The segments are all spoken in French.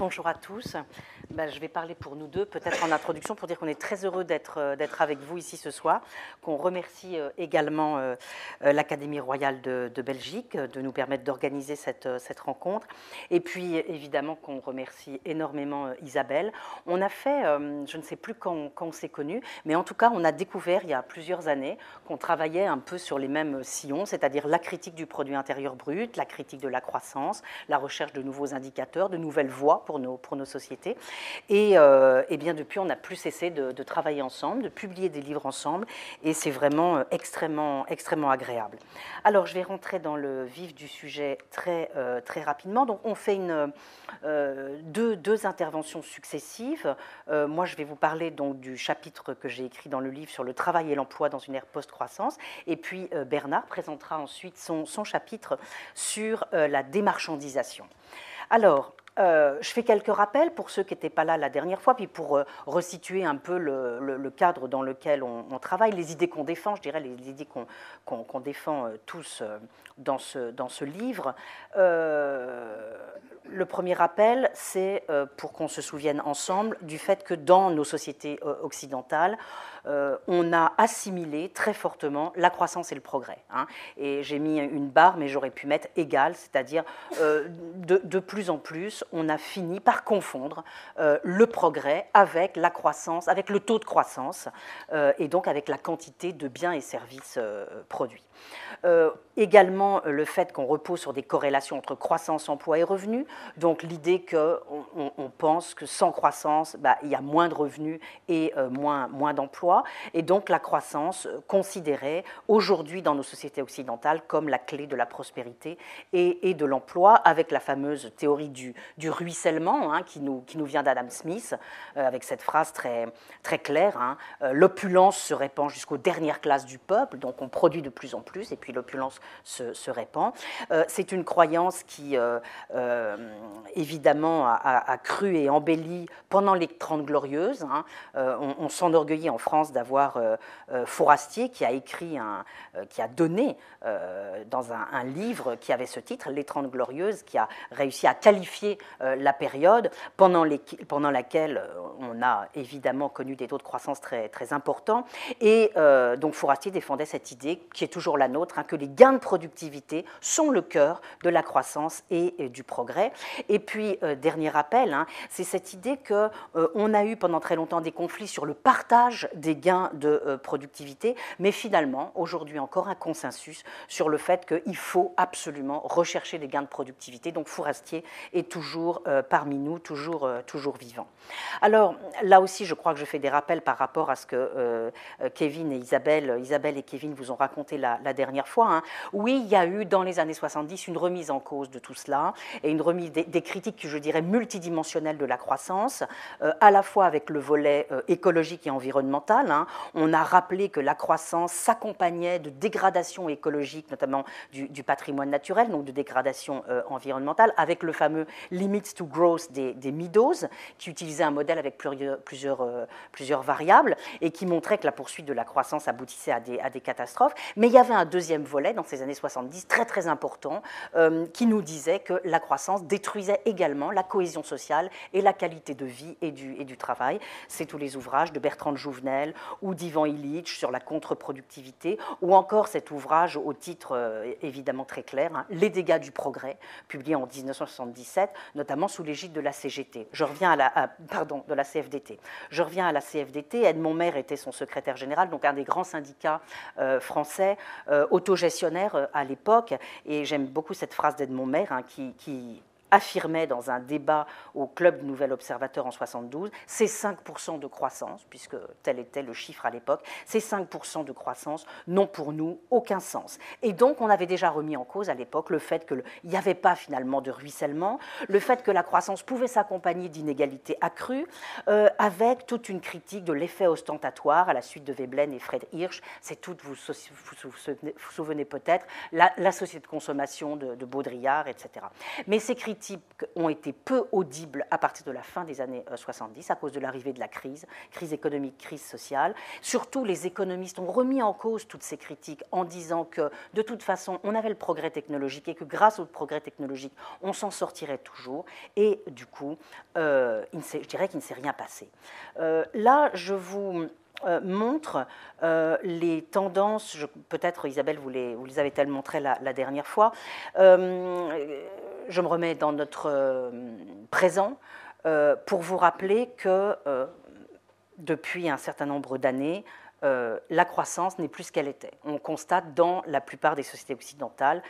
bonjour à tous. Je vais parler pour nous deux, peut-être en introduction, pour dire qu'on est très heureux d'être avec vous ici ce soir, qu'on remercie également l'Académie royale de Belgique de nous permettre d'organiser cette rencontre, et puis évidemment qu'on remercie énormément Isabelle. On a fait, je ne sais plus quand on s'est connus, mais en tout cas on a découvert il y a plusieurs années qu'on travaillait un peu sur les mêmes sillons, c'est-à-dire la critique du produit intérieur brut, la critique de la croissance, la recherche de nouveaux indicateurs, de nouvelles voies pour nos sociétés. Et bien depuis, on n'a plus cessé de travailler ensemble, de publier des livres ensemble, et c'est vraiment extrêmement agréable. Alors, je vais rentrer dans le vif du sujet très rapidement. Donc, on fait deux interventions successives. Moi, je vais vous parler donc du chapitre que j'ai écrit dans le livre sur le travail et l'emploi dans une ère post-croissance, et puis Bernard présentera ensuite son chapitre sur la démarchandisation. Alors, je fais quelques rappels pour ceux qui n'étaient pas là la dernière fois, puis pour resituer un peu le cadre dans lequel on travaille, les idées qu'on défend, je dirais les idées qu'on défend tous dans ce livre. Le premier rappel, c'est pour qu'on se souvienne ensemble du fait que dans nos sociétés occidentales, on a assimilé très fortement la croissance et le progrès. Et j'ai mis une barre, mais j'aurais pu mettre égal, c'est-à-dire de plus en plus, on a fini par confondre le progrès avec la croissance, avec le taux de croissance, et donc avec la quantité de biens et services produits. Également, le fait qu'on repose sur des corrélations entre croissance, emploi et revenus, donc l'idée qu'on pense que sans croissance, il y a moins de revenus et moins d'emplois, et donc la croissance considérée aujourd'hui dans nos sociétés occidentales comme la clé de la prospérité et de l'emploi, avec la fameuse théorie du ruissellement qui nous vient d'Adam Smith, avec cette phrase très claire, l'opulence se répand jusqu'aux dernières classes du peuple, donc on produit de plus en plus, et puis l'opulence se répand. C'est une croyance qui, évidemment, a cru et embelli pendant les 30 Glorieuses. On s'enorgueillit en France d'avoir Fourastier qui a donné dans un livre qui avait ce titre, Les 30 Glorieuses, qui a réussi à qualifier la période pendant laquelle on a évidemment connu des taux de croissance très importants. Et donc Fourastier défendait cette idée, qui est toujours la nôtre, que les gains de productivité sont le cœur de la croissance et du progrès. Et puis, dernier rappel, c'est cette idée qu'on a eu pendant très longtemps des conflits sur le partage des gains de productivité, mais finalement, aujourd'hui encore, un consensus sur le fait qu'il faut absolument rechercher les gains de productivité. Donc Fourastier est toujours parmi nous, toujours vivant. Alors, là aussi, je crois que je fais des rappels par rapport à ce que Kevin et Isabelle et Kevin vous ont raconté la dernière fois. Oui, il y a eu dans les années 70 une remise en cause de tout cela, et une remise des critiques, je dirais, multidimensionnelles de la croissance, à la fois avec le volet écologique et environnemental. On a rappelé que la croissance s'accompagnait de dégradation écologique, notamment du patrimoine naturel, donc de dégradation environnementale, avec le fameux Limits to Growth des Meadows, qui utilisait un modèle avec plusieurs variables, et qui montrait que la poursuite de la croissance aboutissait à des catastrophes. Mais il y avait un deuxième volet dans ces années 70, très important, qui nous disait que la croissance détruisait également la cohésion sociale et la qualité de vie et du travail. C'est tous les ouvrages de Bertrand Jouvenel ou d'Ivan Illich sur la contre-productivité, ou encore cet ouvrage au titre évidemment très clair, Les dégâts du progrès, publié en 1977, notamment sous l'égide de la CGT. De la CFDT. Je reviens à la CFDT. Edmond Maire était son secrétaire général, donc un des grands syndicats français, autogestionnaire à l'époque, et j'aime beaucoup cette phrase d'Edmond Maire qui affirmait dans un débat au Club du Nouvel Observateur en 72, ces 5% de croissance, puisque tel était le chiffre à l'époque, ces 5% de croissance n'ont pour nous aucun sens. Et donc on avait déjà remis en cause à l'époque le fait qu'il n'y avait pas finalement de ruissellement, le fait que la croissance pouvait s'accompagner d'inégalités accrues, avec toute une critique de l'effet ostentatoire à la suite de Veblen et Fred Hirsch. C'est tout, vous vous souvenez peut-être, la société de consommation de Baudrillard, etc. Mais ces critiques critiques ont été peu audibles à partir de la fin des années 70 à cause de l'arrivée de la crise économique, crise sociale. Surtout, les économistes ont remis en cause toutes ces critiques en disant que, de toute façon, on avait le progrès technologique et que grâce au progrès technologique, on s'en sortirait toujours. Et du coup, je dirais qu'il ne s'est rien passé. Là, je vous montre les tendances, peut-être Isabelle, vous les avez-elle montrées la dernière fois. Je me remets dans notre présent pour vous rappeler que depuis un certain nombre d'années, la croissance n'est plus ce qu'elle était. On constate dans la plupart des sociétés occidentales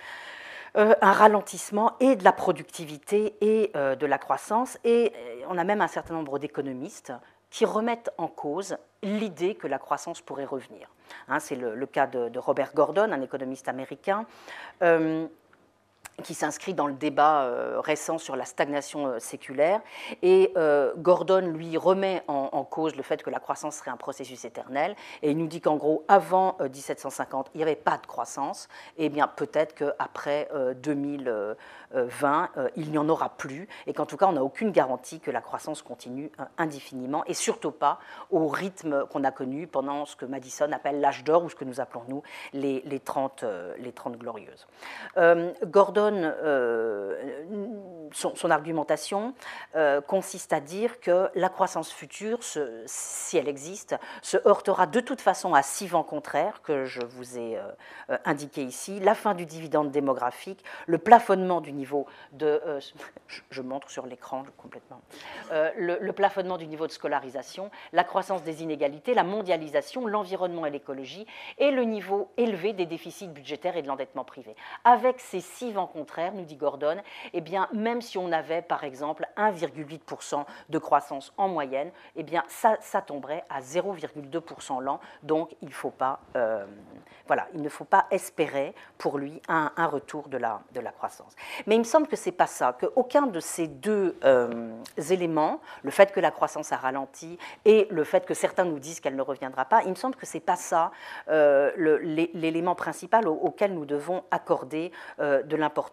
un ralentissement et de la productivité et de la croissance, et on a même un certain nombre d'économistes qui remettent en cause l'idée que la croissance pourrait revenir. Hein, c'est le cas de Robert Gordon, un économiste américain, qui s'inscrit dans le débat récent sur la stagnation séculaire. Et Gordon, lui, remet en cause le fait que la croissance serait un processus éternel. Et il nous dit qu'en gros, avant 1750, il n'y avait pas de croissance. Et bien peut-être qu'après 2020, il n'y en aura plus. Et qu'en tout cas, on n'a aucune garantie que la croissance continue indéfiniment. Et surtout pas au rythme qu'on a connu pendant ce que Madison appelle l'âge d'or, ou ce que nous appelons, nous, les 30 glorieuses. Gordon, son argumentation consiste à dire que la croissance future, si elle existe, se heurtera de toute façon à 6 vents contraires que je vous ai indiqués ici: la fin du dividende démographique, le plafonnement du niveau de... je montre sur l'écran complètement. Le plafonnement du niveau de scolarisation, la croissance des inégalités, la mondialisation, l'environnement et l'écologie, et le niveau élevé des déficits budgétaires et de l'endettement privé. Avec ces 6 vents contraire, nous dit Gordon, eh bien, même si on avait, par exemple, 1,8% de croissance en moyenne, eh bien, ça tomberait à 0,2% l'an. Donc, il ne faut pas espérer pour lui un retour de la croissance. Mais il me semble que ce n'est pas ça, qu'aucun de ces deux éléments, le fait que la croissance a ralenti et le fait que certains nous disent qu'elle ne reviendra pas, il me semble que ce n'est pas ça l'élément principal auquel nous devons accorder de l'importance.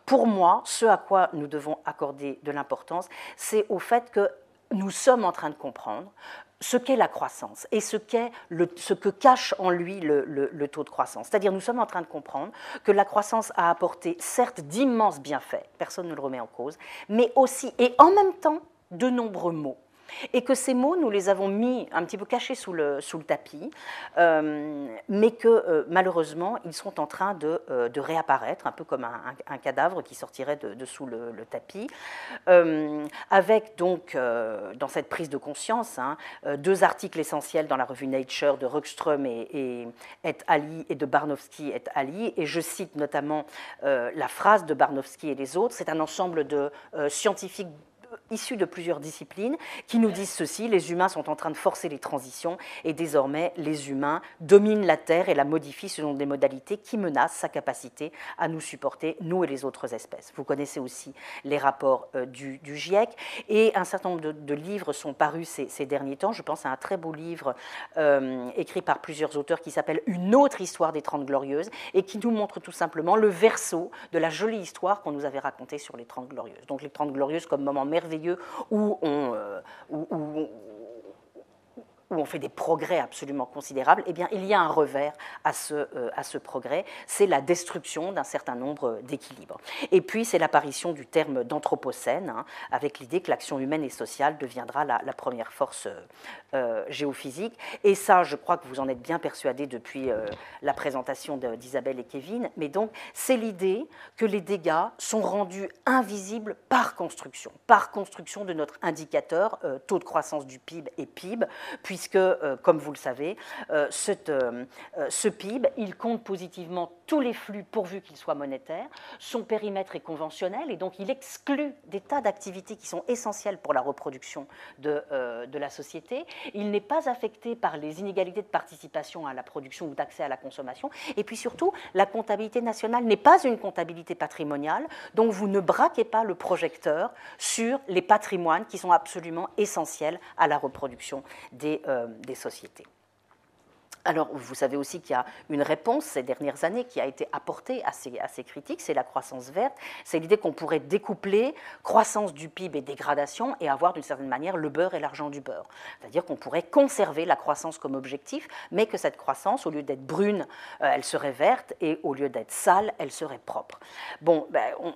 Pour moi, ce à quoi nous devons accorder de l'importance, c'est au fait que nous sommes en train de comprendre ce qu'est la croissance et ce que cache en lui le taux de croissance. C'est-à-dire, nous sommes en train de comprendre que la croissance a apporté, certes, d'immenses bienfaits, personne ne le remet en cause, mais aussi, et en même temps, de nombreux maux. Et que ces mots, nous les avons mis un petit peu cachés sous le tapis, mais que malheureusement, ils sont en train de réapparaître, un peu comme un cadavre qui sortirait de sous le tapis, avec donc, dans cette prise de conscience, 2 articles essentiels dans la revue Nature de Röckström et Ali, et de Barnowski et Ali, et je cite notamment la phrase de Barnowski et les autres. C'est un ensemble de scientifiques issus de plusieurs disciplines qui nous disent ceci: les humains sont en train de forcer les transitions et désormais les humains dominent la Terre et la modifient selon des modalités qui menacent sa capacité à nous supporter, nous et les autres espèces. Vous connaissez aussi les rapports du GIEC, et un certain nombre de livres sont parus ces derniers temps. Je pense à un très beau livre écrit par plusieurs auteurs qui s'appelle « Une autre histoire des 30 glorieuses » et qui nous montre tout simplement le verso de la jolie histoire qu'on nous avait racontée sur les 30 glorieuses. Donc les 30 glorieuses comme moment merveilleux où on fait des progrès absolument considérables, eh bien, il y a un revers à ce progrès, c'est la destruction d'un certain nombre d'équilibres. Et puis, c'est l'apparition du terme d'anthropocène, avec l'idée que l'action humaine et sociale deviendra la première force géophysique. Et ça, je crois que vous en êtes bien persuadés depuis la présentation d'Isabelle et Kevin, mais donc, c'est l'idée que les dégâts sont rendus invisibles par construction de notre indicateur, taux de croissance du PIB et PIB, puisque, comme vous le savez, ce PIB, il compte positivement tous les flux pourvu qu'ils soient monétaires, son périmètre est conventionnel et donc il exclut des tas d'activités qui sont essentielles pour la reproduction de la société. Il n'est pas affecté par les inégalités de participation à la production ou d'accès à la consommation. Et puis surtout, la comptabilité nationale n'est pas une comptabilité patrimoniale, donc vous ne braquez pas le projecteur sur les patrimoines qui sont absolument essentiels à la reproduction des sociétés. Alors, vous savez aussi qu'il y a une réponse ces dernières années qui a été apportée à ces critiques, c'est la croissance verte. C'est l'idée qu'on pourrait découpler croissance du PIB et dégradation et avoir d'une certaine manière le beurre et l'argent du beurre. C'est-à-dire qu'on pourrait conserver la croissance comme objectif, mais que cette croissance, au lieu d'être brune, elle serait verte, et au lieu d'être sale, elle serait propre. Bon,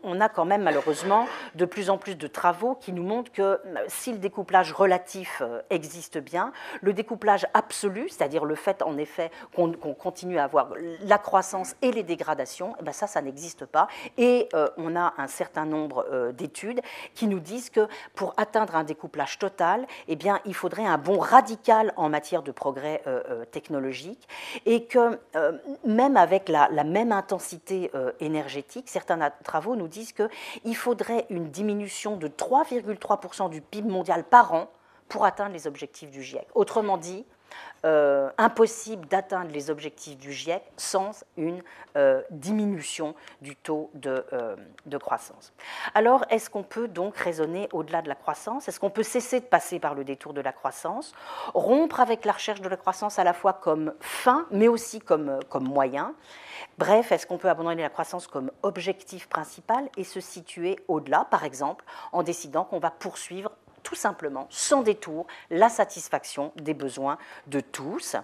on a quand même malheureusement de plus en plus de travaux qui nous montrent que si le découplage relatif existe bien, le découplage absolu, c'est-à-dire le fait en effet qu'on continue à avoir la croissance et les dégradations, eh bien ça n'existe pas. Et on a un certain nombre d'études qui nous disent que pour atteindre un découplage total, eh bien, il faudrait un bond radical en matière de progrès technologique, et que même avec la même intensité énergétique, certains travaux nous disent qu'il faudrait une diminution de 3,3% du PIB mondial par an pour atteindre les objectifs du GIEC. Autrement dit, impossible d'atteindre les objectifs du GIEC sans une diminution du taux de croissance. Alors, est-ce qu'on peut donc raisonner au-delà de la croissance? Est-ce qu'on peut cesser de passer par le détour de la croissance, rompre avec la recherche de la croissance à la fois comme fin, mais aussi comme moyen? Bref, est-ce qu'on peut abandonner la croissance comme objectif principal et se situer au-delà, par exemple, en décidant qu'on va poursuivre tout simplement, sans détour, la satisfaction des besoins de tous.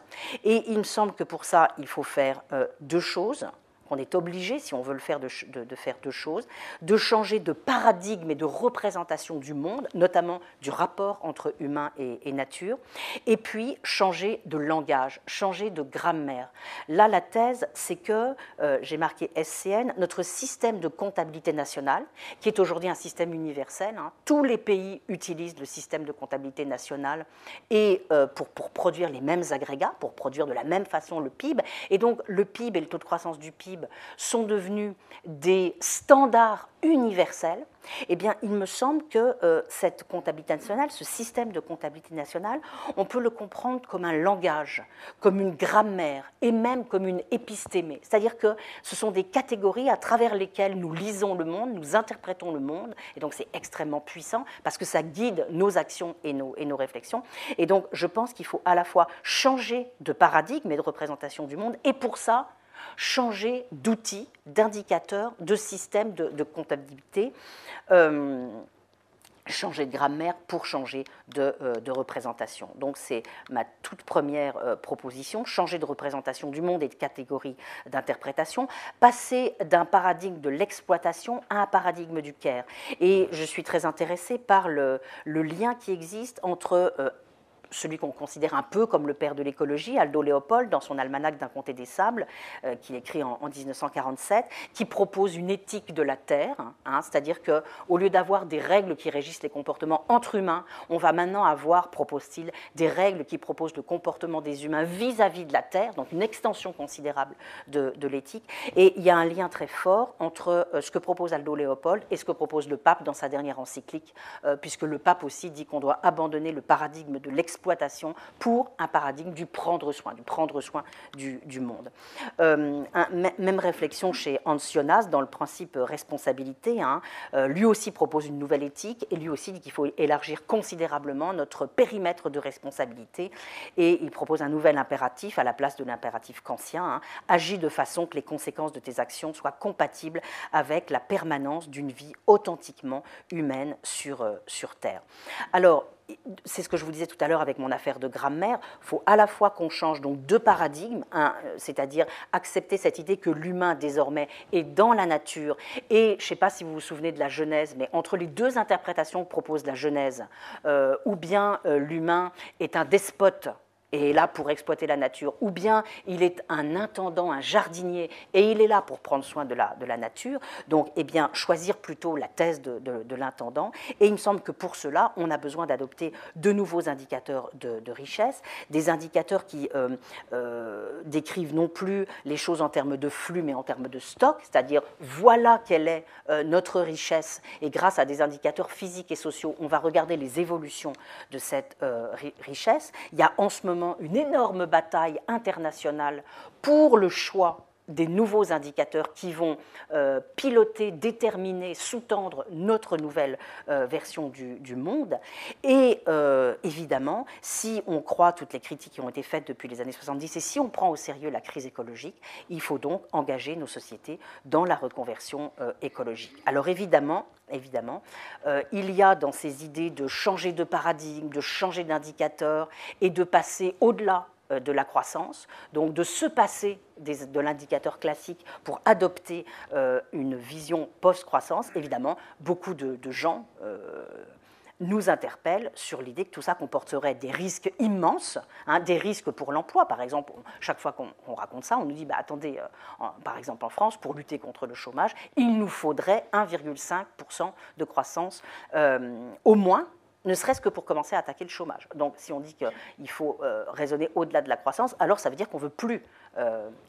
Et il me semble que pour ça, il faut faire deux choses. On est obligé, si on veut le faire, de faire deux choses, de changer de paradigme et de représentation du monde, notamment du rapport entre humain et nature, et puis changer de langage, changer de grammaire. Là, la thèse, c'est que, j'ai marqué SCN, notre système de comptabilité nationale, qui est aujourd'hui un système universel, tous les pays utilisent le système de comptabilité nationale et, pour produire les mêmes agrégats, pour produire de la même façon le PIB, et donc le PIB et le taux de croissance du PIB sont devenus des standards universels. Eh bien, il me semble que cette comptabilité nationale, ce système de comptabilité nationale, on peut le comprendre comme un langage, comme une grammaire et même comme une épistémée. C'est-à-dire que ce sont des catégories à travers lesquelles nous lisons le monde, nous interprétons le monde, et donc c'est extrêmement puissant parce que ça guide nos actions et nos réflexions. Et donc, je pense qu'il faut à la fois changer de paradigme et de représentation du monde, et pour ça, changer d'outils, d'indicateurs, de systèmes de comptabilité, changer de grammaire pour changer de représentation. Donc c'est ma toute première proposition, changer de représentation du monde et de catégorie d'interprétation, passer d'un paradigme de l'exploitation à un paradigme du care. Et je suis très intéressée par le lien qui existe entre celui qu'on considère un peu comme le père de l'écologie, Aldo Leopold, dans son almanach d'un comté des sables, qu'il écrit en 1947, qui propose une éthique de la Terre, c'est-à-dire qu'au lieu d'avoir des règles qui régissent les comportements entre humains, on va maintenant avoir, propose-t-il, des règles qui proposent le comportement des humains vis-à-vis de la Terre, donc une extension considérable de l'éthique. Et il y a un lien très fort entre ce que propose Aldo Leopold et ce que propose le pape dans sa dernière encyclique, puisque le pape aussi dit qu'on doit abandonner le paradigme de l'exploitation pour un paradigme du prendre soin du monde. Même réflexion chez Hans Jonas dans le principe responsabilité. Lui aussi propose une nouvelle éthique et lui aussi dit qu'il faut élargir considérablement notre périmètre de responsabilité, et il propose un nouvel impératif à la place de l'impératif kantien. Agis de façon que les conséquences de tes actions soient compatibles avec la permanence d'une vie authentiquement humaine sur Terre. Alors, c'est ce que je vous disais tout à l'heure avec mon affaire de grammaire, il faut à la fois qu'on change donc deux paradigmes, c'est-à-dire accepter cette idée que l'humain désormais est dans la nature, et je ne sais pas si vous vous souvenez de la Genèse, mais entre les deux interprétations que propose la Genèse, ou bien l'humain est un despote et est là pour exploiter la nature, ou bien il est un intendant, un jardinier, et il est là pour prendre soin de la nature. Donc, eh bien, choisir plutôt la thèse de l'intendant. Et il me semble que pour cela, on a besoin d'adopter de nouveaux indicateurs de richesse, des indicateurs qui décrivent non plus les choses en termes de flux, mais en termes de stock, c'est-à-dire voilà quelle est notre richesse, et grâce à des indicateurs physiques et sociaux, on va regarder les évolutions de cette richesse. Il y a en ce moment une énorme bataille internationale pour le choix des nouveaux indicateurs qui vont piloter, déterminer, sous-tendre notre nouvelle version du monde. Et évidemment, si on croit toutes les critiques qui ont été faites depuis les années 70 et si on prend au sérieux la crise écologique, il faut donc engager nos sociétés dans la reconversion écologique. Alors évidemment, il y a dans ces idées de changer de paradigme, de changer d'indicateur et de passer au-delà de la croissance, donc de se passer de l'indicateur classique pour adopter une vision post-croissance. Évidemment, beaucoup de gens nous interpellent sur l'idée que tout ça comporterait des risques immenses, des risques pour l'emploi. Par exemple, chaque fois qu'on raconte ça, on nous dit, attendez, par exemple en France, pour lutter contre le chômage, il nous faudrait 1,5% de croissance au moins, ne serait-ce que pour commencer à attaquer le chômage. Donc, si on dit qu'il faut raisonner au-delà de la croissance, alors ça veut dire qu'on ne veut plus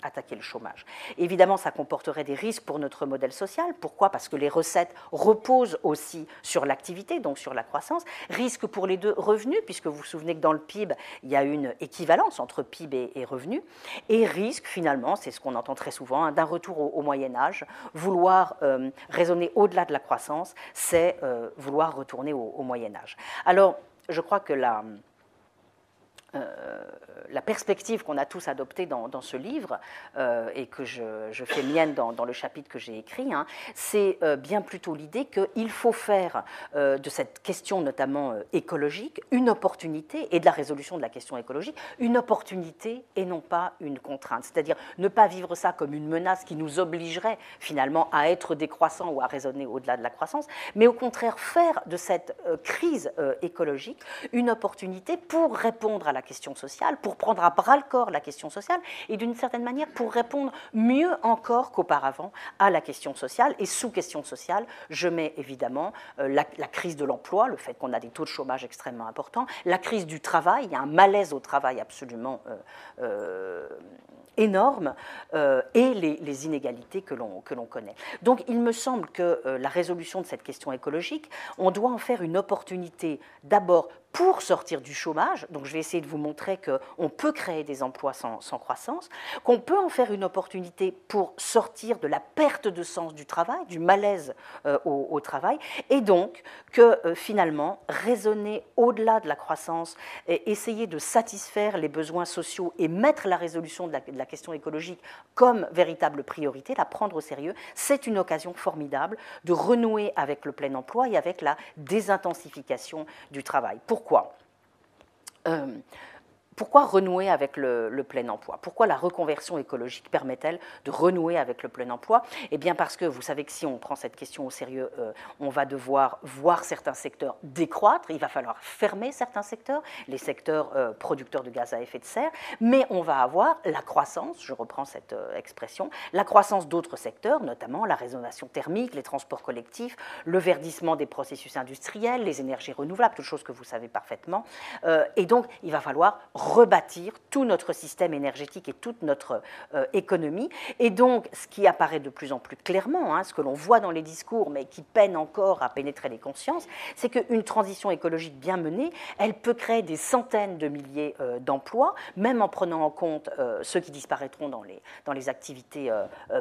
attaquer le chômage. Évidemment, ça comporterait des risques pour notre modèle social. Pourquoi ? Parce que les recettes reposent aussi sur l'activité, donc sur la croissance. Risque pour les deux revenus, puisque vous vous souvenez que dans le PIB, il y a une équivalence entre PIB et revenus. Et risque, finalement, c'est ce qu'on entend très souvent, d'un retour au Moyen-Âge. Vouloir raisonner au-delà de la croissance, c'est vouloir retourner au Moyen-Âge. Alors, je crois que la perspective qu'on a tous adoptée dans ce livre et que je fais mienne dans le chapitre que j'ai écrit, c'est bien plutôt l'idée qu'il faut faire de cette question notamment écologique une opportunité, et de la résolution de la question écologique, une opportunité et non pas une contrainte. C'est-à-dire ne pas vivre ça comme une menace qui nous obligerait finalement à être décroissants ou à raisonner au-delà de la croissance, mais au contraire faire de cette crise écologique une opportunité pour répondre à la question sociale, pour prendre à bras-le-corps la question sociale et d'une certaine manière pour répondre mieux encore qu'auparavant à la question sociale. Et sous question sociale, je mets évidemment la crise de l'emploi, le fait qu'on a des taux de chômage extrêmement importants, la crise du travail, il y a un malaise au travail absolument énorme et les inégalités que l'on connaît. Donc il me semble que la résolution de cette question écologique, on doit en faire une opportunité d'abord pour sortir du chômage, donc je vais essayer de vous montrer qu'on peut créer des emplois sans croissance, qu'on peut en faire une opportunité pour sortir de la perte de sens du travail, du malaise au travail, et donc que finalement, raisonner au-delà de la croissance, et essayer de satisfaire les besoins sociaux et mettre la résolution de la question écologique comme véritable priorité, la prendre au sérieux, c'est une occasion formidable de renouer avec le plein emploi et avec la désintensification du travail. Pourquoi renouer avec le plein emploi? Pourquoi la reconversion écologique permet-elle de renouer avec le plein emploi? Eh bien parce que vous savez que si on prend cette question au sérieux, on va devoir voir certains secteurs décroître, il va falloir fermer certains secteurs, les secteurs producteurs de gaz à effet de serre, mais on va avoir la croissance, je reprends cette expression, la croissance d'autres secteurs, notamment la rénovation thermique, les transports collectifs, le verdissement des processus industriels, les énergies renouvelables, toutes choses que vous savez parfaitement. Et donc, il va falloir rebâtir tout notre système énergétique et toute notre économie. Et donc, ce qui apparaît de plus en plus clairement, ce que l'on voit dans les discours, mais qui peine encore à pénétrer les consciences, c'est qu'une transition écologique bien menée, elle peut créer des centaines de milliers d'emplois, même en prenant en compte ceux qui disparaîtront dans les activités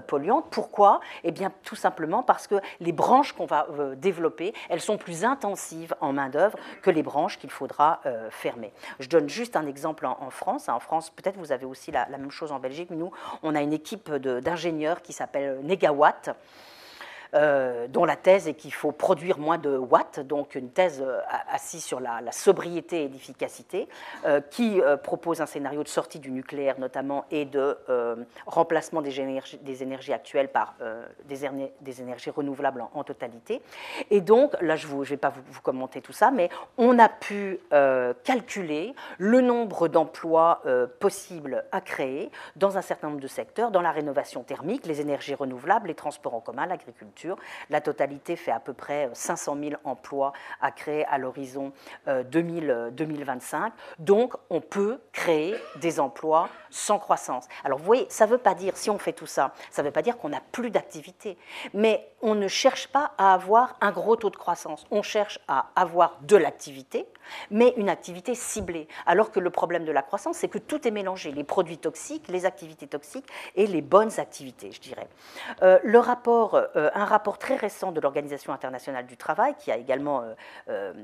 polluantes. Pourquoi? Eh bien, tout simplement parce que les branches qu'on va développer, elles sont plus intensives en main-d'œuvre que les branches qu'il faudra fermer. Je donne juste un exemple en France. En France, peut-être vous avez aussi la même chose en Belgique, mais nous, on a une équipe d'ingénieurs qui s'appelle Negawatt, dont la thèse est qu'il faut produire moins de watts, donc une thèse assise sur la sobriété et l'efficacité, qui propose un scénario de sortie du nucléaire notamment et de remplacement des énergies actuelles par des énergies renouvelables en totalité. Et donc, là je ne vais pas vous commenter tout ça, mais on a pu calculer le nombre d'emplois possibles à créer dans un certain nombre de secteurs, dans la rénovation thermique, les énergies renouvelables, les transports en commun, l'agriculture, infrastructures. La totalité fait à peu près 500 000 emplois à créer à l'horizon 2025. Donc, on peut créer des emplois sans croissance. Alors, vous voyez, ça ne veut pas dire, si on fait tout ça, ça ne veut pas dire qu'on n'a plus d'activité. Mais on ne cherche pas à avoir un gros taux de croissance. On cherche à avoir de l'activité, mais une activité ciblée. Alors que le problème de la croissance, c'est que tout est mélangé. Les produits toxiques, les activités toxiques et les bonnes activités, je dirais. Un rapport très récent de l'Organisation internationale du travail, qui a également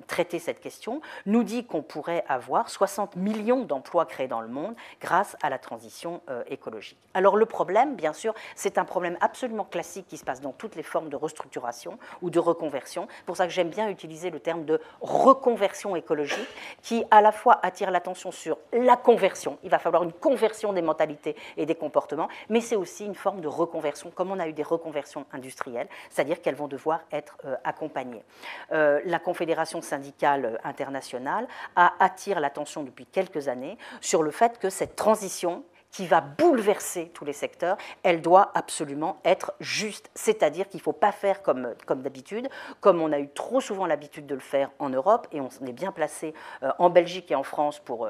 traité cette question, nous dit qu'on pourrait avoir 60 millions d'emplois créés dans le monde grâce à la transition écologique. Alors le problème, bien sûr, c'est un problème absolument classique qui se passe dans toutes les formes de restructuration ou de reconversion. C'est pour ça que j'aime bien utiliser le terme de reconversion écologique, qui à la fois attire l'attention sur la conversion. Il va falloir une conversion des mentalités et des comportements, mais c'est aussi une forme de reconversion, comme on a eu des reconversions industrielles, c'est-à-dire qu'elles vont devoir être accompagnées. La Confédération syndicale internationale attire l'attention depuis quelques années sur le fait que cette transition qui va bouleverser tous les secteurs, elle doit absolument être juste. C'est-à-dire qu'il ne faut pas faire comme d'habitude, comme on a eu trop souvent l'habitude de le faire en Europe, et on est bien placé en Belgique et en France pour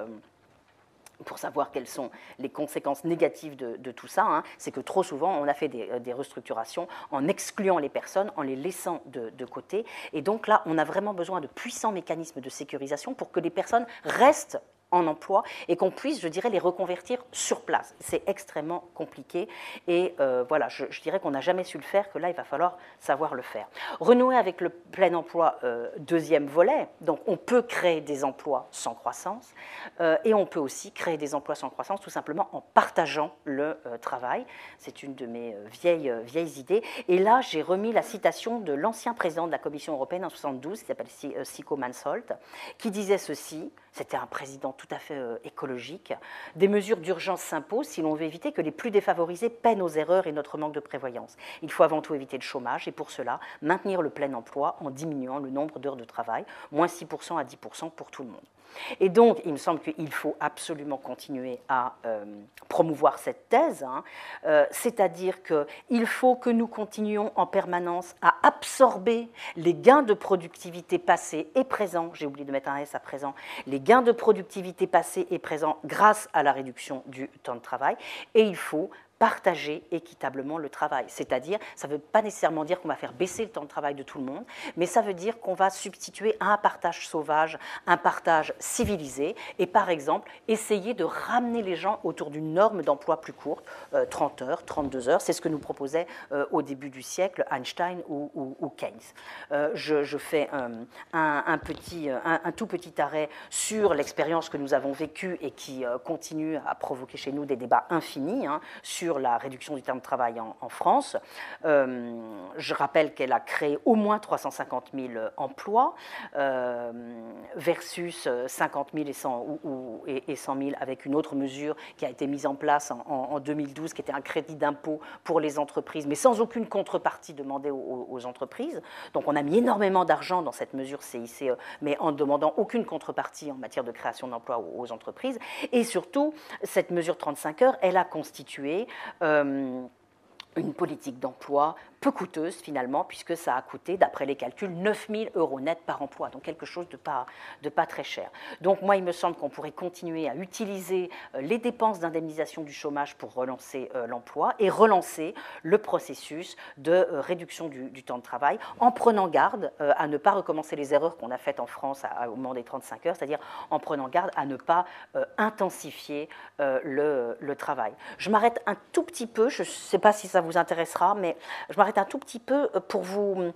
savoir quelles sont les conséquences négatives de tout ça, hein. C'est que trop souvent, on a fait des restructurations en excluant les personnes, en les laissant de côté. Et donc là, on a vraiment besoin de puissants mécanismes de sécurisation pour que les personnes restent en emploi et qu'on puisse, je dirais, les reconvertir sur place. C'est extrêmement compliqué et voilà, je dirais qu'on n'a jamais su le faire, que là, il va falloir savoir le faire. Renouer avec le plein emploi, deuxième volet, donc on peut créer des emplois sans croissance et on peut aussi créer des emplois sans croissance tout simplement en partageant le travail. C'est une de mes vieilles idées. Et là, j'ai remis la citation de l'ancien président de la Commission européenne en 1972, qui s'appelle Siko Mansholt, qui disait ceci. C'était un président tout à fait écologique. Des mesures d'urgence s'imposent si l'on veut éviter que les plus défavorisés paient nos erreurs et notre manque de prévoyance. Il faut avant tout éviter le chômage et pour cela, maintenir le plein emploi en diminuant le nombre d'heures de travail, moins 6% à 10% pour tout le monde. Et donc, il me semble qu'il faut absolument continuer à promouvoir cette thèse, hein, c'est-à-dire qu'il faut que nous continuions en permanence à absorber les gains de productivité passés et présents, j'ai oublié de mettre un S à présent, les gains de productivité passés et présents grâce à la réduction du temps de travail, et il faut partager équitablement le travail. C'est-à-dire, ça ne veut pas nécessairement dire qu'on va faire baisser le temps de travail de tout le monde, mais ça veut dire qu'on va substituer à un partage sauvage, un partage civilisé, et par exemple, essayer de ramener les gens autour d'une norme d'emploi plus courte, 30 heures, 32 heures, c'est ce que nous proposait au début du siècle Einstein ou Keynes. Je fais un tout petit arrêt sur l'expérience que nous avons vécue et qui continue à provoquer chez nous des débats infinis, hein, sur la réduction du temps de travail en France. Je rappelle qu'elle a créé au moins 350 000 emplois versus 50 000 et 100 000 avec une autre mesure qui a été mise en place en 2012, qui était un crédit d'impôt pour les entreprises, mais sans aucune contrepartie demandée aux entreprises. Donc on a mis énormément d'argent dans cette mesure CICE, mais en ne demandant aucune contrepartie en matière de création d'emplois aux entreprises. Et surtout, cette mesure 35 heures, elle a constitué une politique d'emploi peu coûteuse finalement, puisque ça a coûté, d'après les calculs, 9 000 € net par emploi, donc quelque chose de pas très cher. Donc moi, il me semble qu'on pourrait continuer à utiliser les dépenses d'indemnisation du chômage pour relancer l'emploi et relancer le processus de réduction du temps de travail, en prenant garde à ne pas recommencer les erreurs qu'on a faites en France au moment des 35 heures, c'est-à-dire en prenant garde à ne pas intensifier le travail. Je m'arrête un tout petit peu, je ne sais pas si ça vous intéressera, mais je m'arrête un tout petit peu pour vous,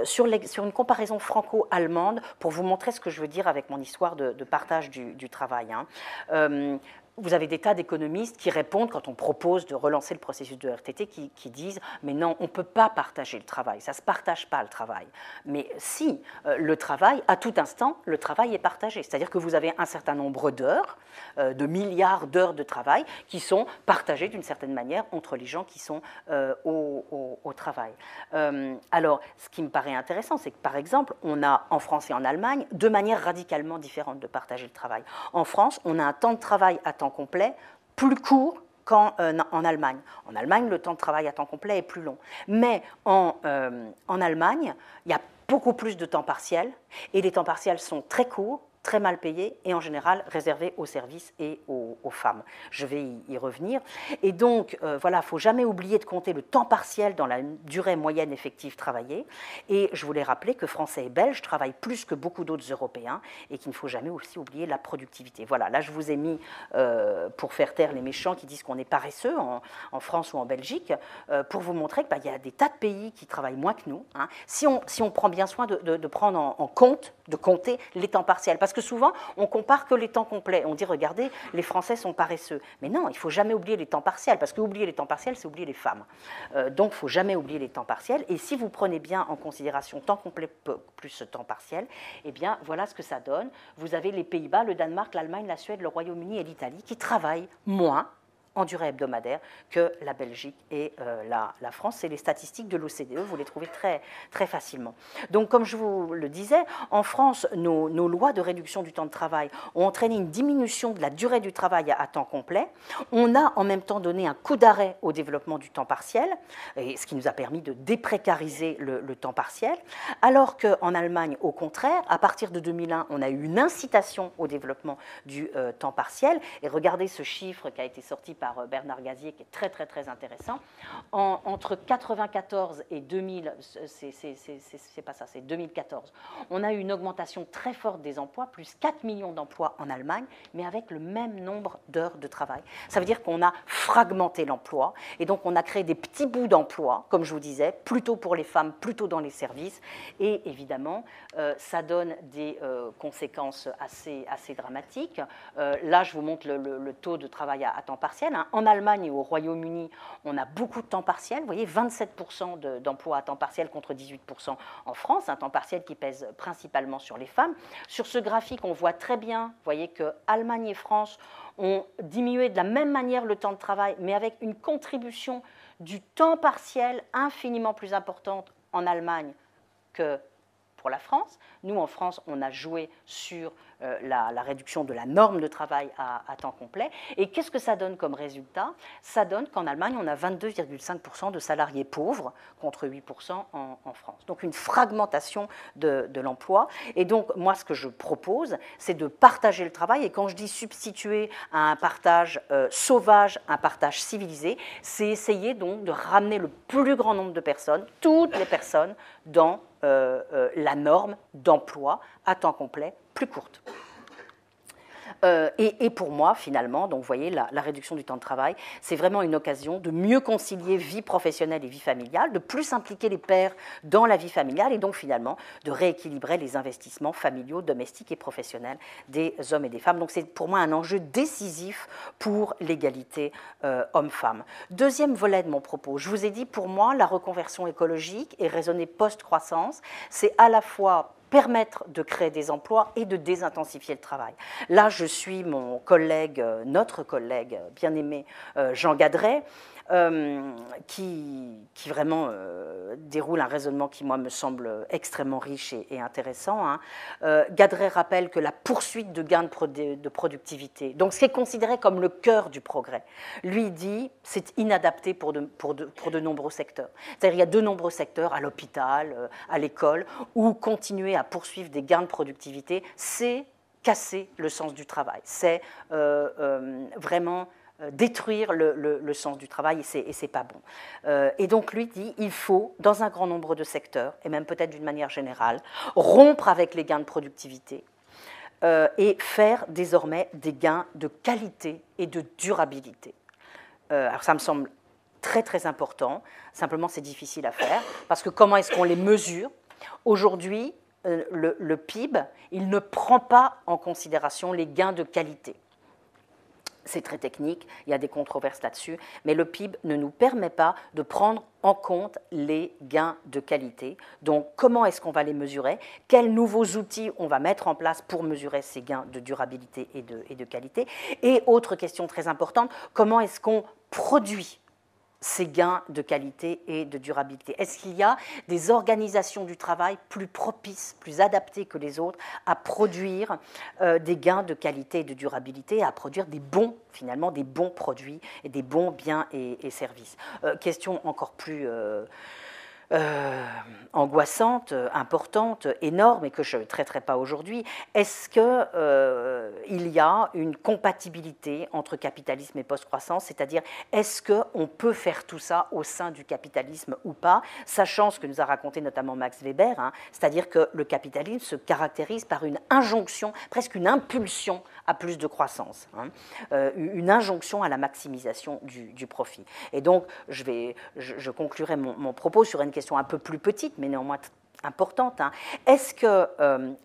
sur une comparaison franco-allemande, pour vous montrer ce que je veux dire avec mon histoire de partage du travail, hein. Vous avez des tas d'économistes qui répondent, quand on propose de relancer le processus de RTT, qui disent « mais non, on ne peut pas partager le travail, ça ne se partage pas le travail ». Mais si, le travail, à tout instant, le travail est partagé. C'est-à-dire que vous avez un certain nombre d'heures, de milliards d'heures de travail, qui sont partagées d'une certaine manière entre les gens qui sont au travail. Alors, ce qui me paraît intéressant, c'est que, par exemple, on a en France et en Allemagne deux manières radicalement différentes de partager le travail. En France, on a un temps de travail à temps complet plus court qu'en en Allemagne. En Allemagne, le temps de travail à temps complet est plus long. Mais en Allemagne, il y a beaucoup plus de temps partiel, et les temps partiels sont très courts, très mal payés et en général réservés aux services et aux femmes. Je vais y revenir. Et donc, voilà, il ne faut jamais oublier de compter le temps partiel dans la durée moyenne effective travaillée. Et je voulais rappeler que Français et Belges travaillent plus que beaucoup d'autres Européens et qu'il ne faut jamais aussi oublier la productivité. Voilà, là je vous ai mis, pour faire taire les méchants qui disent qu'on est paresseux en France ou en Belgique, pour vous montrer qu'il y a des tas de pays qui travaillent moins que nous, hein. Si on prend bien soin de prendre en compte, de compter les temps partiels. Parce que souvent, on compare que les temps complets. On dit, regardez, les Français sont paresseux. Mais non, il ne faut jamais oublier les temps partiels, parce que oublier les temps partiels, c'est oublier les femmes. Donc, il ne faut jamais oublier les temps partiels. Et si vous prenez bien en considération temps complet plus temps partiel, eh bien, voilà ce que ça donne. Vous avez les Pays-Bas, le Danemark, l'Allemagne, la Suède, le Royaume-Uni et l'Italie qui travaillent moins en durée hebdomadaire que la Belgique et la France. C'est les statistiques de l'OCDE, vous les trouvez très, très facilement. Donc, comme je vous le disais, en France, nos lois de réduction du temps de travail ont entraîné une diminution de la durée du travail à temps complet. On a en même temps donné un coup d'arrêt au développement du temps partiel, et ce qui nous a permis de déprécariser le temps partiel, alors qu'en Allemagne, au contraire, à partir de 2001, on a eu une incitation au développement du temps partiel. Et regardez ce chiffre qui a été sorti par Bernard Gazier, qui est très, très, très intéressant. Entre 1994 et 2000, c'est pas ça, c'est 2014, on a eu une augmentation très forte des emplois, plus 4 millions d'emplois en Allemagne, mais avec le même nombre d'heures de travail. Ça veut dire qu'on a fragmenté l'emploi, et donc on a créé des petits bouts d'emploi, comme je vous disais, plutôt pour les femmes, plutôt dans les services, et évidemment, ça donne des conséquences assez dramatiques. Là, je vous montre le taux de travail à temps partiel. En Allemagne et au Royaume-Uni, on a beaucoup de temps partiel. Vous voyez, 27% d'emplois à temps partiel contre 18% en France, un temps partiel qui pèse principalement sur les femmes. Sur ce graphique, on voit très bien, vous voyez, que Allemagne et France ont diminué de la même manière le temps de travail, mais avec une contribution du temps partiel infiniment plus importante en Allemagne que pour la France. Nous, en France, on a joué sur la réduction de la norme de travail à temps complet. Et qu'est-ce que ça donne comme résultat? Ça donne qu'en Allemagne, on a 22,5% de salariés pauvres contre 8% en France. Donc une fragmentation de l'emploi. Et donc, moi, ce que je propose, c'est de partager le travail. Et quand je dis substituer à un partage sauvage, un partage civilisé, c'est essayer donc de ramener le plus grand nombre de personnes, toutes les personnes, dans la norme d'emploi à temps complet plus courte. Et pour moi, finalement, donc vous voyez, la réduction du temps de travail, c'est vraiment une occasion de mieux concilier vie professionnelle et vie familiale, de plus impliquer les pères dans la vie familiale et donc finalement de rééquilibrer les investissements familiaux, domestiques et professionnels des hommes et des femmes. Donc c'est pour moi un enjeu décisif pour l'égalité homme-femme. Deuxième volet de mon propos, je vous ai dit, pour moi, la reconversion écologique et raisonnée post-croissance, c'est à la fois permettre de créer des emplois et de désintensifier le travail. Là, je suis mon collègue, notre collègue bien-aimé Jean Gadret, qui vraiment déroule un raisonnement qui, moi, me semble extrêmement riche et intéressant. Hein. Gadret rappelle que la poursuite de gains de productivité, donc ce qui est considéré comme le cœur du progrès, lui dit c'est inadapté pour de nombreux secteurs. C'est-à-dire il y a de nombreux secteurs, à l'hôpital, à l'école, où continuer à poursuivre des gains de productivité, c'est casser le sens du travail. C'est vraiment détruire le sens du travail et c'est pas bon. Et donc lui dit, il faut, dans un grand nombre de secteurs, et même peut-être d'une manière générale, rompre avec les gains de productivité et faire désormais des gains de qualité et de durabilité. Alors ça me semble très très important, simplement c'est difficile à faire, parce que comment est-ce qu'on les mesure? Aujourd'hui, le PIB, il ne prend pas en considération les gains de qualité. C'est très technique, il y a des controverses là-dessus, mais le PIB ne nous permet pas de prendre en compte les gains de qualité. Donc, comment est-ce qu'on va les mesurer? Quels nouveaux outils on va mettre en place pour mesurer ces gains de durabilité et de qualité? Et autre question très importante, comment est-ce qu'on produit ces gains de qualité et de durabilité? Est-ce qu'il y a des organisations du travail plus propices, plus adaptées que les autres à produire des gains de qualité et de durabilité, à produire des bons, finalement, des bons produits et des bons biens et services? Question encore plus angoissante, importante, énorme, et que je ne traiterai pas aujourd'hui. Est-ce qu'il y a une compatibilité entre capitalisme et post-croissance, c'est-à-dire est-ce qu'on peut faire tout ça au sein du capitalisme ou pas, sachant ce que nous a raconté notamment Max Weber, hein, c'est-à-dire que le capitalisme se caractérise par une injonction, presque une impulsion à plus de croissance, hein, une injonction à la maximisation du profit. Et donc, je conclurai mon propos sur une question un peu plus petite, mais néanmoins importante. Hein. Est-ce que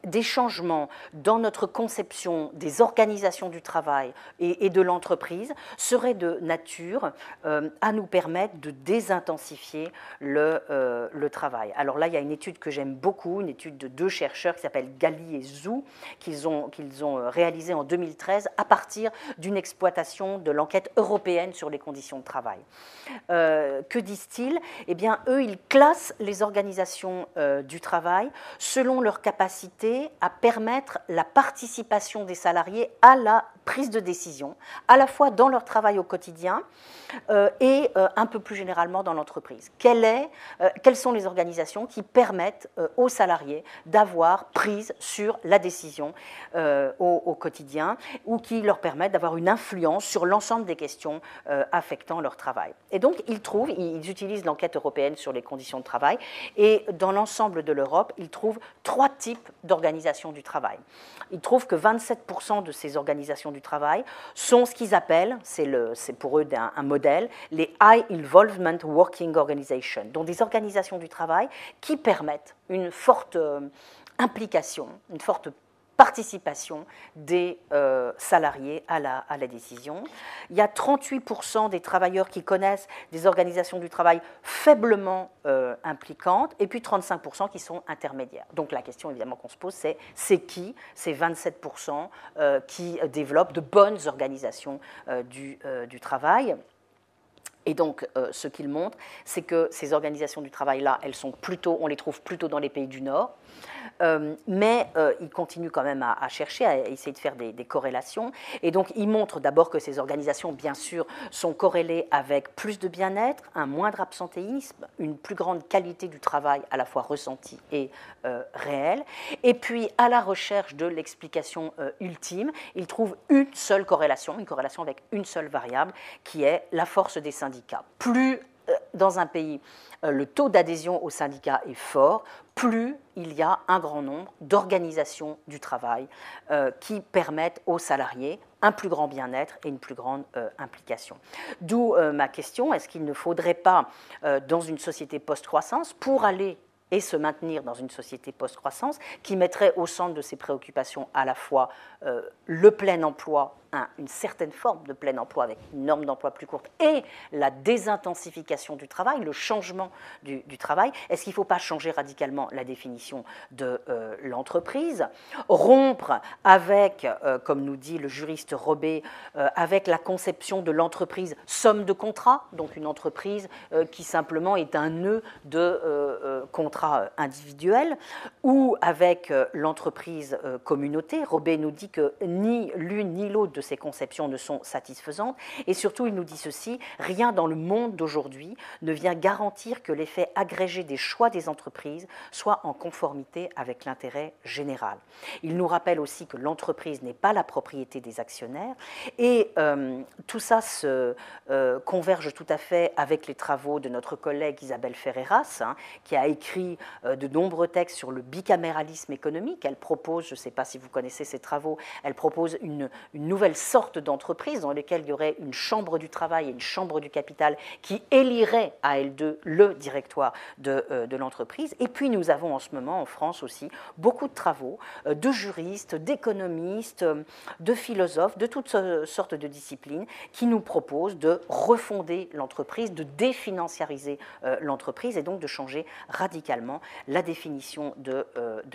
des changements dans notre conception des organisations du travail et de l'entreprise seraient de nature à nous permettre de désintensifier le travail? Alors là, il y a une étude que j'aime beaucoup, une étude de 2 chercheurs qui s'appellent Gali et Zhou, qu'ils ont réalisée en 2013 à partir d'une exploitation de l'enquête européenne sur les conditions de travail. Que disent-ils? Eh bien, eux, ils classent les organisations du travail selon leur capacité à permettre la participation des salariés à la prise de décision, à la fois dans leur travail au quotidien et un peu plus généralement dans l'entreprise. Quelles sont les organisations qui permettent aux salariés d'avoir prise sur la décision au quotidien, ou qui leur permettent d'avoir une influence sur l'ensemble des questions affectant leur travail? Et donc, ils utilisent l'enquête européenne sur les conditions de travail, et dans l'ensemble de l'Europe, ils trouvent 3 types d'organisations du travail. Ils trouvent que 27% de ces organisations du travail sont ce qu'ils appellent, c'est pour eux un modèle, les High Involvement Working Organizations, donc des organisations du travail qui permettent une forte implication, une forte participation des salariés à la décision. Il y a 38% des travailleurs qui connaissent des organisations du travail faiblement impliquantes, et puis 35% qui sont intermédiaires. Donc la question évidemment qu'on se pose, c'est qui ces 27% qui développent de bonnes organisations du travail? Et donc, ce qu'il montre, c'est que ces organisations du travail-là, on les trouve plutôt dans les pays du Nord, mais il continue quand même à chercher, à essayer de faire des corrélations. Et donc, il montre d'abord que ces organisations, bien sûr, sont corrélées avec plus de bien-être, un moindre absentéisme, une plus grande qualité du travail, à la fois ressentie et réelle. Et puis, à la recherche de l'explication ultime, il trouve une seule corrélation, une corrélation avec une seule variable, qui est la force des syndicats. Plus dans un pays le taux d'adhésion aux syndicats est fort, plus il y a un grand nombre d'organisations du travail qui permettent aux salariés un plus grand bien-être et une plus grande implication. D'où ma question, est-ce qu'il ne faudrait pas, dans une société post-croissance, pour aller et se maintenir dans une société post-croissance, qui mettrait au centre de ses préoccupations à la fois le plein emploi, une certaine forme de plein emploi avec une norme d'emploi plus courte, et la désintensification du travail, le changement du travail? Est-ce qu'il ne faut pas changer radicalement la définition de l'entreprise, rompre avec, comme nous dit le juriste Robé, avec la conception de l'entreprise somme de contrats, donc une entreprise qui simplement est un nœud de contrats individuels, ou avec l'entreprise communauté? Robé nous dit que ni l'une ni l'autre de ces conceptions ne sont satisfaisantes, et surtout il nous dit ceci: rien dans le monde d'aujourd'hui ne vient garantir que l'effet agrégé des choix des entreprises soit en conformité avec l'intérêt général. Il nous rappelle aussi que l'entreprise n'est pas la propriété des actionnaires, et tout ça se converge tout à fait avec les travaux de notre collègue Isabelle Ferreras, qui a écrit de nombreux textes sur le bicaméralisme économique. Elle propose, je ne sais pas si vous connaissez ses travaux, elle propose une nouvelle sorte d'entreprise dans laquelle il y aurait une chambre du travail et une chambre du capital qui éliraient à elles deux le directoire de l'entreprise. Et puis nous avons en ce moment en France aussi beaucoup de travaux de juristes, d'économistes, de philosophes, de toutes sortes de disciplines qui nous proposent de refonder l'entreprise, de définanciariser l'entreprise, et donc de changer radicalement la définition de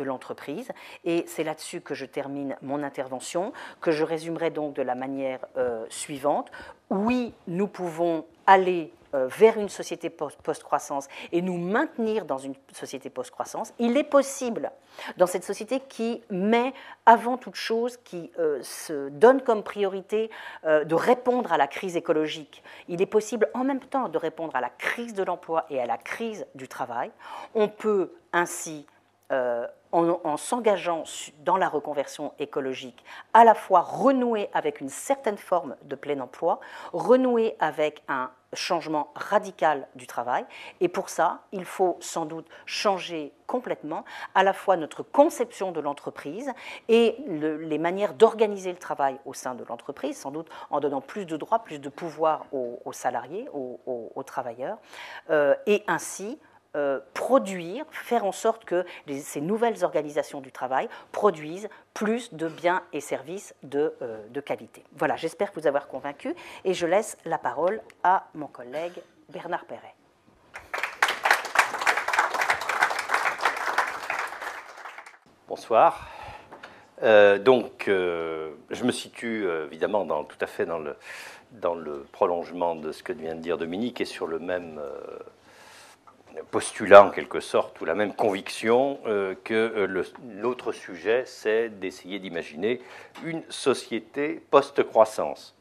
l'entreprise. Et c'est là-dessus que je termine mon intervention, que je résumerai donc de la manière suivante. Oui, nous pouvons aller vers une société post-croissance et nous maintenir dans une société post-croissance, il est possible, dans cette société qui met avant toute chose, qui se donne comme priorité de répondre à la crise écologique, il est possible en même temps de répondre à la crise de l'emploi et à la crise du travail. On peut ainsi en s'engageant dans la reconversion écologique, à la fois renouer avec une certaine forme de plein emploi, renouer avec un changement radical du travail. Et pour ça, il faut sans doute changer complètement à la fois notre conception de l'entreprise et les manières d'organiser le travail au sein de l'entreprise, sans doute en donnant plus de droits, plus de pouvoir aux salariés, aux travailleurs, et ainsi produire, faire en sorte que ces nouvelles organisations du travail produisent plus de biens et services de qualité. Voilà, j'espère vous avoir convaincu et je laisse la parole à mon collègue Bernard Perret. Bonsoir. Je me situe évidemment tout à fait dans le prolongement de ce que vient de dire Dominique et sur le même postulat en quelque sorte, ou la même conviction que l'autre sujet, c'est d'essayer d'imaginer une société post-croissance.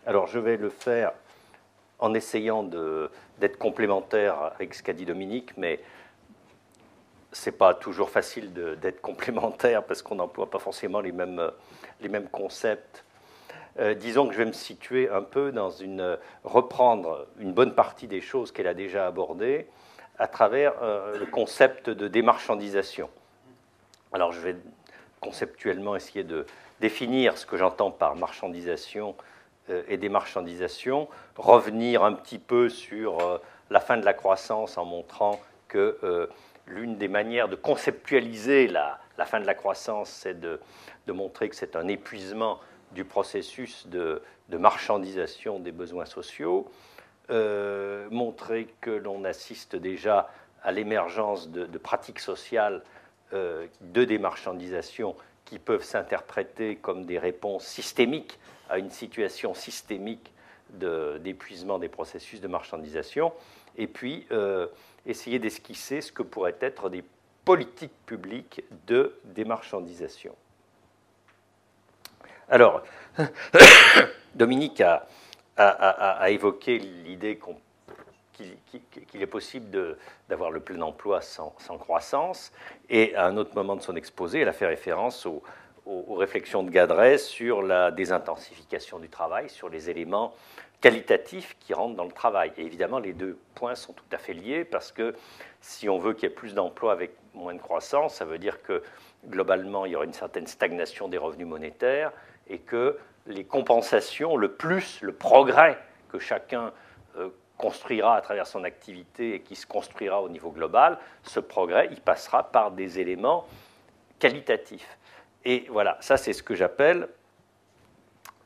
Alors je vais le faire en essayant d'être complémentaire avec ce qu'a dit Dominique, mais c'est pas toujours facile d'être complémentaire parce qu'on n'emploie pas forcément les mêmes concepts. Disons que je vais me situer un peu reprendre une bonne partie des choses qu'elle a déjà abordées à travers le concept de démarchandisation. Alors je vais conceptuellement essayer de définir ce que j'entends par marchandisation et démarchandisation, revenir un petit peu sur la fin de la croissance en montrant que l'une des manières de conceptualiser la fin de la croissance, c'est de montrer que c'est un épuisement du processus de marchandisation des besoins sociaux, montrer que l'on assiste déjà à l'émergence de pratiques sociales de démarchandisation qui peuvent s'interpréter comme des réponses systémiques à une situation systémique d'épuisement des processus de marchandisation, et puis essayer d'esquisser ce que pourraient être des politiques publiques de démarchandisation. Alors, Dominique a évoqué l'idée qu'il est possible d'avoir le plein emploi sans croissance, et à un autre moment de son exposé, elle a fait référence aux réflexions de Gadret sur la désintensification du travail, sur les éléments qualitatifs qui rentrent dans le travail. Et évidemment, les deux points sont tout à fait liés, parce que si on veut qu'il y ait plus d'emplois avec moins de croissance, ça veut dire que globalement, il y aura une certaine stagnation des revenus monétaires, et que les compensations, le progrès que chacun construira à travers son activité et qui se construira au niveau global, ce progrès, il passera par des éléments qualitatifs. Et voilà, ça c'est ce que j'appelle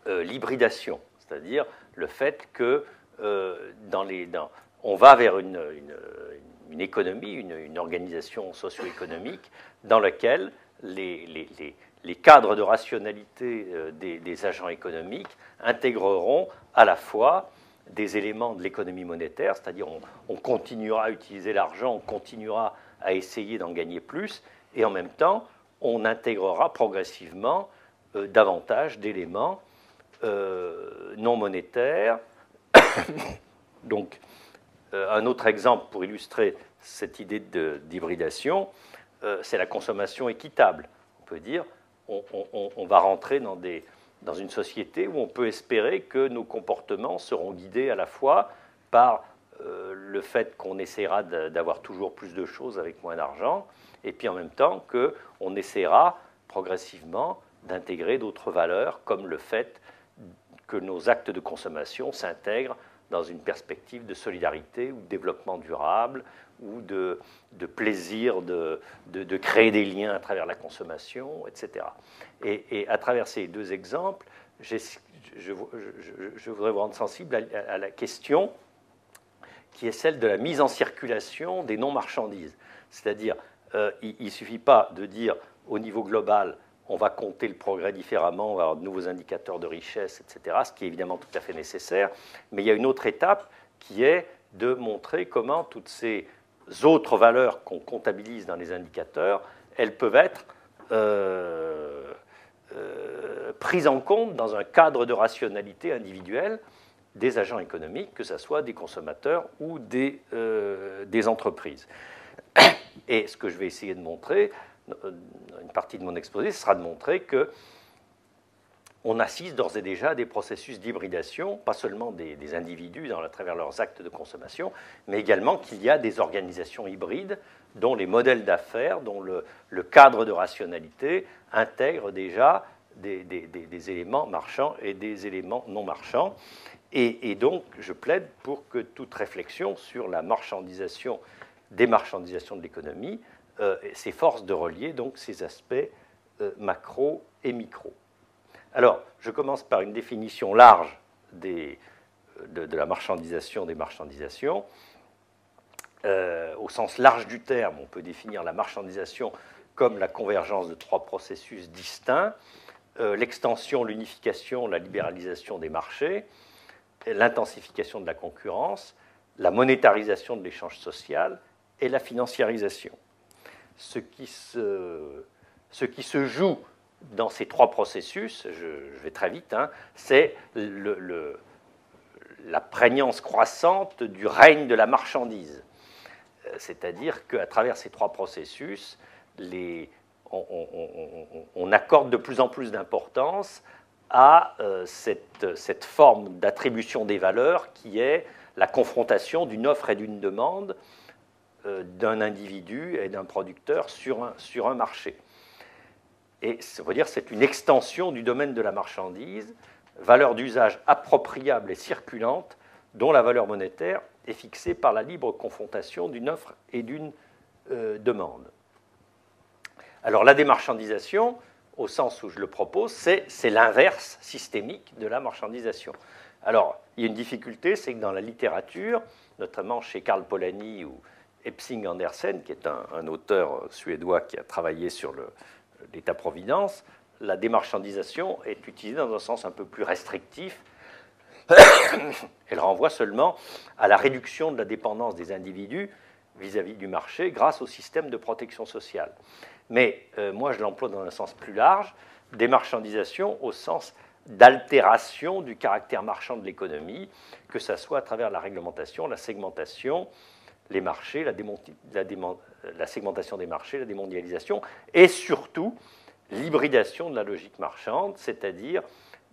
l'hybridation, c'est-à-dire le fait que on va vers une économie, une organisation socio-économique dans laquelle les cadres de rationalité des agents économiques intégreront à la fois des éléments de l'économie monétaire, c'est-à-dire on continuera à utiliser l'argent, on continuera à essayer d'en gagner plus, et en même temps, on intégrera progressivement davantage d'éléments non monétaires. Donc, un autre exemple pour illustrer cette idée d'hybridation, c'est la consommation équitable. On peut dire on va rentrer dans une société où on peut espérer que nos comportements seront guidés à la fois par le fait qu'on essaiera d'avoir toujours plus de choses avec moins d'argent, et puis en même temps qu'on essaiera progressivement d'intégrer d'autres valeurs, comme le fait que nos actes de consommation s'intègrent dans une perspective de solidarité ou de développement durable, ou de plaisir de créer des liens à travers la consommation, etc. Et à travers ces deux exemples, je voudrais vous rendre sensible à la question qui est celle de la mise en circulation des non-marchandises. C'est-à-dire, il ne suffit pas de dire au niveau global, on va compter le progrès différemment, on va avoir de nouveaux indicateurs de richesse, etc., ce qui est évidemment tout à fait nécessaire, mais il y a une autre étape qui est de montrer comment toutes ces autres valeurs qu'on comptabilise dans les indicateurs, elles peuvent être prises en compte dans un cadre de rationalité individuelle des agents économiques, que ce soit des consommateurs ou des entreprises. Et ce que je vais essayer de montrer, une partie de mon exposé, ce sera de montrer que on assiste d'ores et déjà à des processus d'hybridation, pas seulement des individus à travers leurs actes de consommation, mais également qu'il y a des organisations hybrides dont les modèles d'affaires, dont le cadre de rationalité intègre déjà des éléments marchands et des éléments non marchands. Et donc, je plaide pour que toute réflexion sur la marchandisation, démarchandisation de l'économie, s'efforce de relier donc ces aspects macro et micro. Alors, je commence par une définition large de la marchandisation des marchandisations. Au sens large du terme, on peut définir la marchandisation comme la convergence de trois processus distincts, l'extension, l'unification, la libéralisation des marchés, l'intensification de la concurrence, la monétarisation de l'échange social et la financiarisation. Ce qui se joue dans ces trois processus, je vais très vite, c'est la prégnance croissante du règne de la marchandise. C'est-à-dire qu'à travers ces trois processus, on accorde de plus en plus d'importance à cette forme d'attribution des valeurs qui est la confrontation d'une offre et d'une demande d'un individu et d'un producteur sur un marché. Et ça veut dire que c'est une extension du domaine de la marchandise, valeur d'usage appropriable et circulante, dont la valeur monétaire est fixée par la libre confrontation d'une offre et d'une demande. Alors la démarchandisation, au sens où je le propose, c'est l'inverse systémique de la marchandisation. Alors, il y a une difficulté, c'est que dans la littérature, notamment chez Karl Polanyi ou Epsing Andersen, qui est un auteur suédois qui a travaillé sur l'État-providence, la démarchandisation est utilisée dans un sens un peu plus restrictif. Elle renvoie seulement à la réduction de la dépendance des individus vis-à-vis du marché grâce au système de protection sociale. Mais moi, je l'emploie dans un sens plus large, démarchandisation au sens d'altération du caractère marchand de l'économie, que ce soit à travers la réglementation, la segmentation, les marchés, la segmentation des marchés, la démondialisation, et surtout l'hybridation de la logique marchande, c'est-à-dire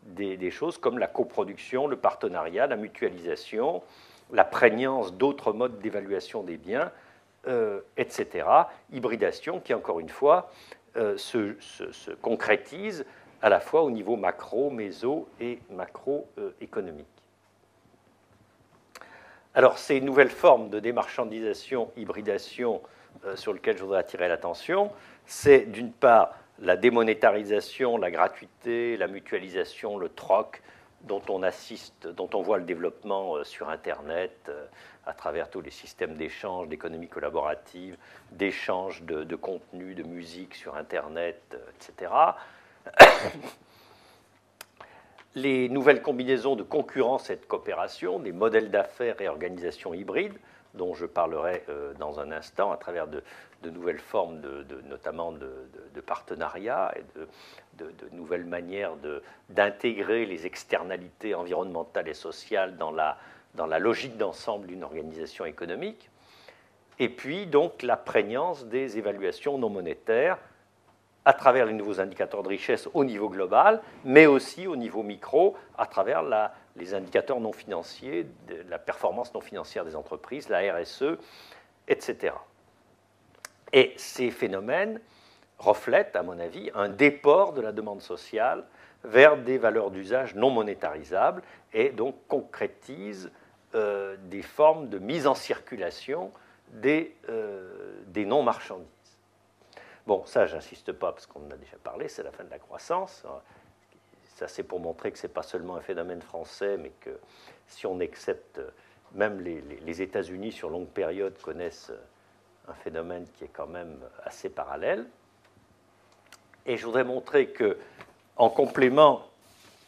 des choses comme la coproduction, le partenariat, la mutualisation, la prégnance d'autres modes d'évaluation des biens, etc. Hybridation qui, encore une fois, se concrétise à la fois au niveau macro, méso et macroéconomique. Alors, ces nouvelles formes de démarchandisation, hybridation, sur lesquelles je voudrais attirer l'attention, c'est d'une part la démonétarisation, la gratuité, la mutualisation, le troc, dont on voit le développement sur Internet, à travers tous les systèmes d'échange, d'économie collaborative, d'échange de contenu, de musique sur Internet, etc. Les nouvelles combinaisons de concurrence et de coopération, des modèles d'affaires et organisations hybrides, dont je parlerai dans un instant, à travers de nouvelles formes, notamment de partenariats et de nouvelles manières d'intégrer les externalités environnementales et sociales dans la logique d'ensemble d'une organisation économique. Et puis, donc, la prégnance des évaluations non monétaires à travers les nouveaux indicateurs de richesse au niveau global, mais aussi au niveau micro, à travers les indicateurs non financiers, la performance non financière des entreprises, la RSE, etc. Et ces phénomènes reflètent, à mon avis, un déport de la demande sociale vers des valeurs d'usage non monétarisables et donc concrétisent des formes de mise en circulation des non-marchandises. Bon, ça, j'insiste pas parce qu'on en a déjà parlé, c'est la fin de la croissance. Ça, c'est pour montrer que ce n'est pas seulement un phénomène français, mais que si on accepte, même les États-Unis sur longue période connaissent un phénomène qui est quand même assez parallèle. Et je voudrais montrer que, en complément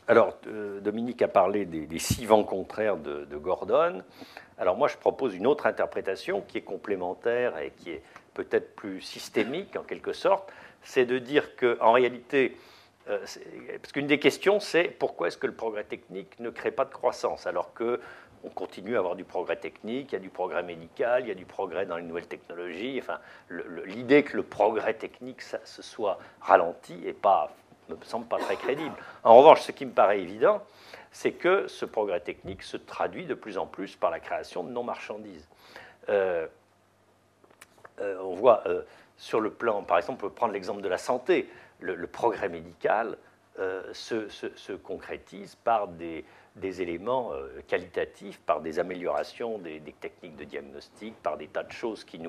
Alors, Dominique a parlé des 6 vents contraires de Gordon. Alors moi, je propose une autre interprétation qui est complémentaire et qui est peut-être plus systémique en quelque sorte, c'est de dire qu'en réalité, parce qu'une des questions, c'est pourquoi est-ce que le progrès technique ne crée pas de croissance alors qu'on continue à avoir du progrès technique, il y a du progrès médical, il y a du progrès dans les nouvelles technologies. Enfin, l'idée que le progrès technique se soit ralenti ne me semble pas très crédible. En revanche, ce qui me paraît évident, c'est que ce progrès technique se traduit de plus en plus par la création de non-marchandises. On voit sur le plan, par exemple, on peut prendre l'exemple de la santé, le progrès médical se concrétise par des éléments qualitatifs, par des améliorations des techniques de diagnostic, par des tas de choses qui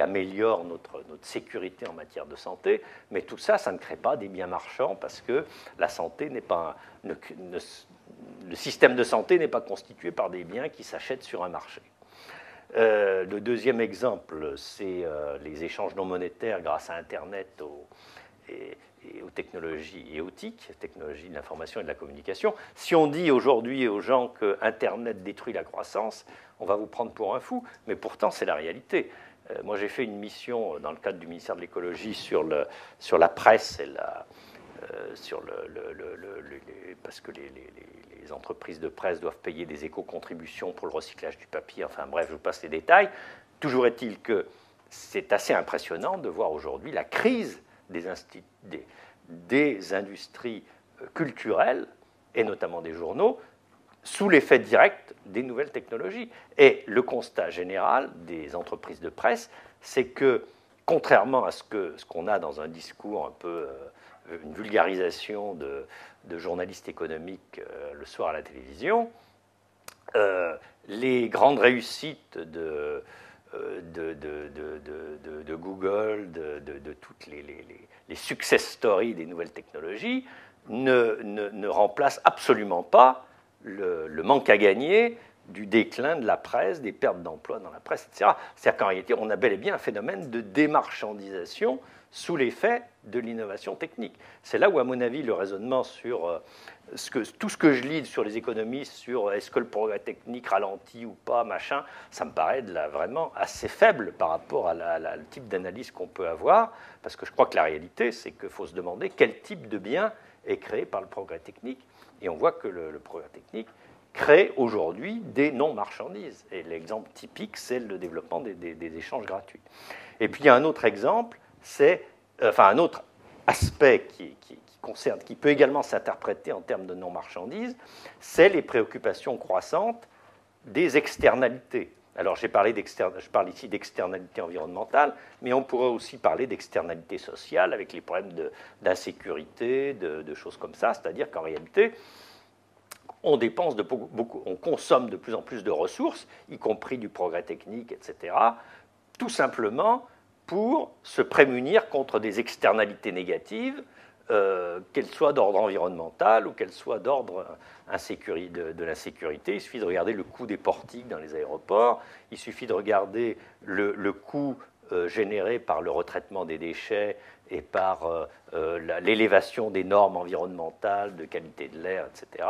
améliorent notre sécurité en matière de santé, mais tout ça, ça ne crée pas des biens marchands parce que la santé n'est pas le système de santé n'est pas constitué par des biens qui s'achètent sur un marché. Le deuxième exemple, c'est les échanges non monétaires grâce à Internet et aux technologies éotiques, technologies de l'information et de la communication. Si on dit aujourd'hui aux gens que Internet détruit la croissance, on va vous prendre pour un fou, mais pourtant c'est la réalité. Moi j'ai fait une mission dans le cadre du ministère de l'écologie sur la presse et parce que les entreprises de presse doivent payer des éco-contributions pour le recyclage du papier, enfin bref, je vous passe les détails. Toujours est-il que c'est assez impressionnant de voir aujourd'hui la crise des industries culturelles, et notamment des journaux, sous l'effet direct des nouvelles technologies. Et le constat général des entreprises de presse, c'est que, contrairement à ce qu'on a dans un discours un peu, une vulgarisation de journalistes économiques le soir à la télévision, les grandes réussites de Google, de toutes les success stories des nouvelles technologies, ne remplacent absolument pas le manque à gagner du déclin de la presse, des pertes d'emplois dans la presse, etc. C'est-à-dire qu'en réalité, on a bel et bien un phénomène de démarchandisation sous l'effet de l'innovation technique. C'est là où, à mon avis, le raisonnement sur tout ce que je lis sur les économistes, sur est-ce que le progrès technique ralentit ou pas, machin, ça me paraît vraiment assez faible par rapport à le type d'analyse qu'on peut avoir, parce que je crois que la réalité, c'est qu'il faut se demander quel type de bien est créé par le progrès technique, et on voit que le progrès technique crée aujourd'hui des non-marchandises. Et l'exemple typique, c'est le développement des échanges gratuits. Et puis il y a un autre exemple, un autre aspect qui peut également s'interpréter en termes de non-marchandises, c'est les préoccupations croissantes des externalités. Alors je parle ici d'externalités environnementales, mais on pourrait aussi parler d'externalités sociales avec les problèmes d'insécurité, de choses comme ça, c'est-à-dire qu'en réalité, on dépense on consomme de plus en plus de ressources, y compris du progrès technique, etc., tout simplement pour se prémunir contre des externalités négatives, qu'elles soient d'ordre environnemental ou qu'elles soient d'ordre de l'insécurité. Il suffit de regarder le coût des portiques dans les aéroports, il suffit de regarder le coût généré par le retraitement des déchets et par l'élévation des normes environnementales, de qualité de l'air, etc.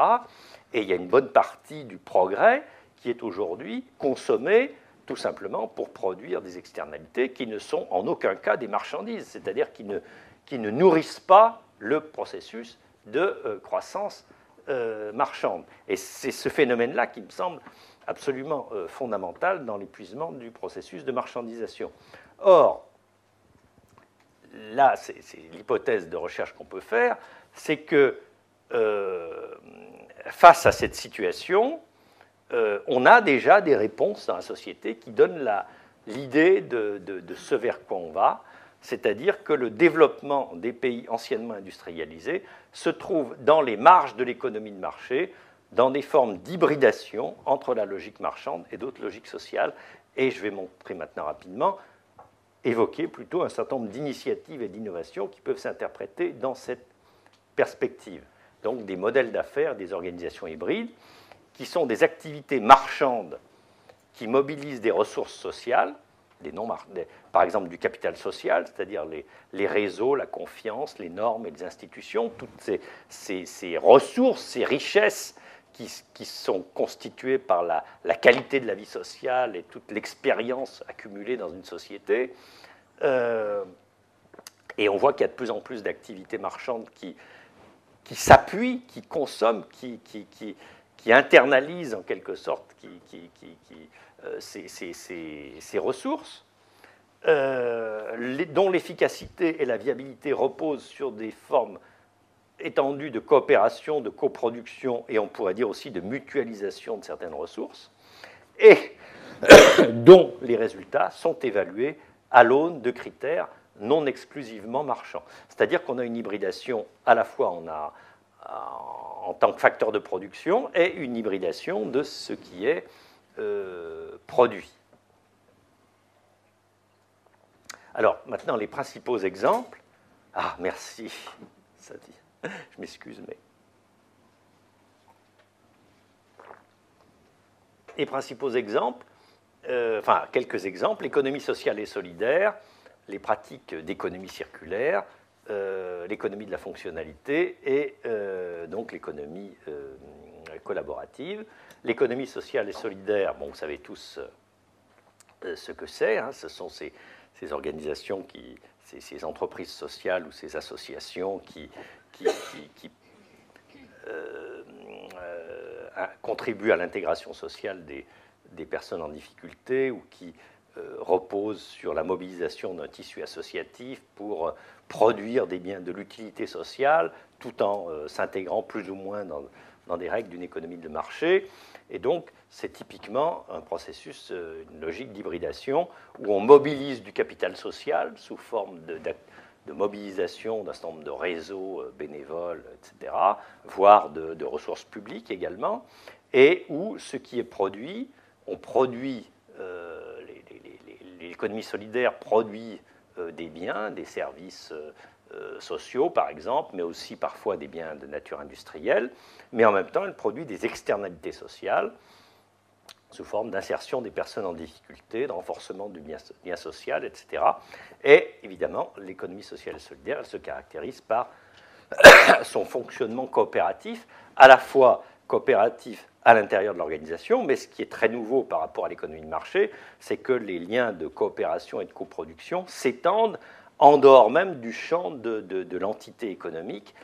Et il y a une bonne partie du progrès qui est aujourd'hui consommée tout simplement pour produire des externalités qui ne sont en aucun cas des marchandises, c'est-à-dire qui ne nourrissent pas le processus de croissance marchande. Et c'est ce phénomène-là qui me semble absolument fondamental dans l'épuisement du processus de marchandisation. Or, là, c'est l'hypothèse de recherche qu'on peut faire, c'est que face à cette situation, on a déjà des réponses dans la société qui donnent l'idée de ce vers quoi on va, c'est-à-dire que le développement des pays anciennement industrialisés se trouve dans les marges de l'économie de marché, dans des formes d'hybridation entre la logique marchande et d'autres logiques sociales. Et je vais montrer maintenant rapidement, évoquer plutôt un certain nombre d'initiatives et d'innovations qui peuvent s'interpréter dans cette perspective. Donc des modèles d'affaires, des organisations hybrides, qui sont des activités marchandes qui mobilisent des ressources sociales par exemple du capital social, c'est-à-dire les réseaux, la confiance, les normes et les institutions, toutes ces ressources, ces richesses qui sont constituées par la qualité de la vie sociale et toute l'expérience accumulée dans une société. Et on voit qu'il y a de plus en plus d'activités marchandes qui s'appuient, qui consomment, qui internalisent en quelque sorte ces ressources, dont l'efficacité et la viabilité reposent sur des formes étendues de coopération, de coproduction et on pourrait dire aussi de mutualisation de certaines ressources, et dont les résultats sont évalués à l'aune de critères non exclusivement marchands. C'est-à-dire qu'on a une hybridation, à la fois en tant que facteur de production et une hybridation de ce qui est produit. Alors, maintenant, les principaux exemples. Ah, merci, ça dit. Je m'excuse, mais... Les principaux exemples, enfin, quelques exemples, l'économie sociale et solidaire, les pratiques d'économie circulaire, l'économie de la fonctionnalité et donc l'économie collaborative. L'économie sociale et solidaire, bon, vous savez tous ce que c'est, hein, ce sont ces organisations, ces entreprises sociales ou ces associations qui contribuent à l'intégration sociale des personnes en difficulté ou qui reposent sur la mobilisation d'un tissu associatif pour produire des biens de l'utilité sociale tout en s'intégrant plus ou moins dans des règles d'une économie de marché. Et donc, c'est typiquement un processus, une logique d'hybridation où on mobilise du capital social sous forme de mobilisation d'un certain nombre de réseaux bénévoles, etc., voire de ressources publiques également, et où ce qui est produit, on produit, l'économie solidaire produit des biens, des services sociaux, par exemple, mais aussi parfois des biens de nature industrielle, mais en même temps, elle produit des externalités sociales sous forme d'insertion des personnes en difficulté, de renforcement du lien social, etc. Et évidemment, l'économie sociale et solidaire, elle se caractérise par son fonctionnement coopératif, à la fois coopératif à l'intérieur de l'organisation, mais ce qui est très nouveau par rapport à l'économie de marché, c'est que les liens de coopération et de coproduction s'étendent en dehors même du champ de l'entité économique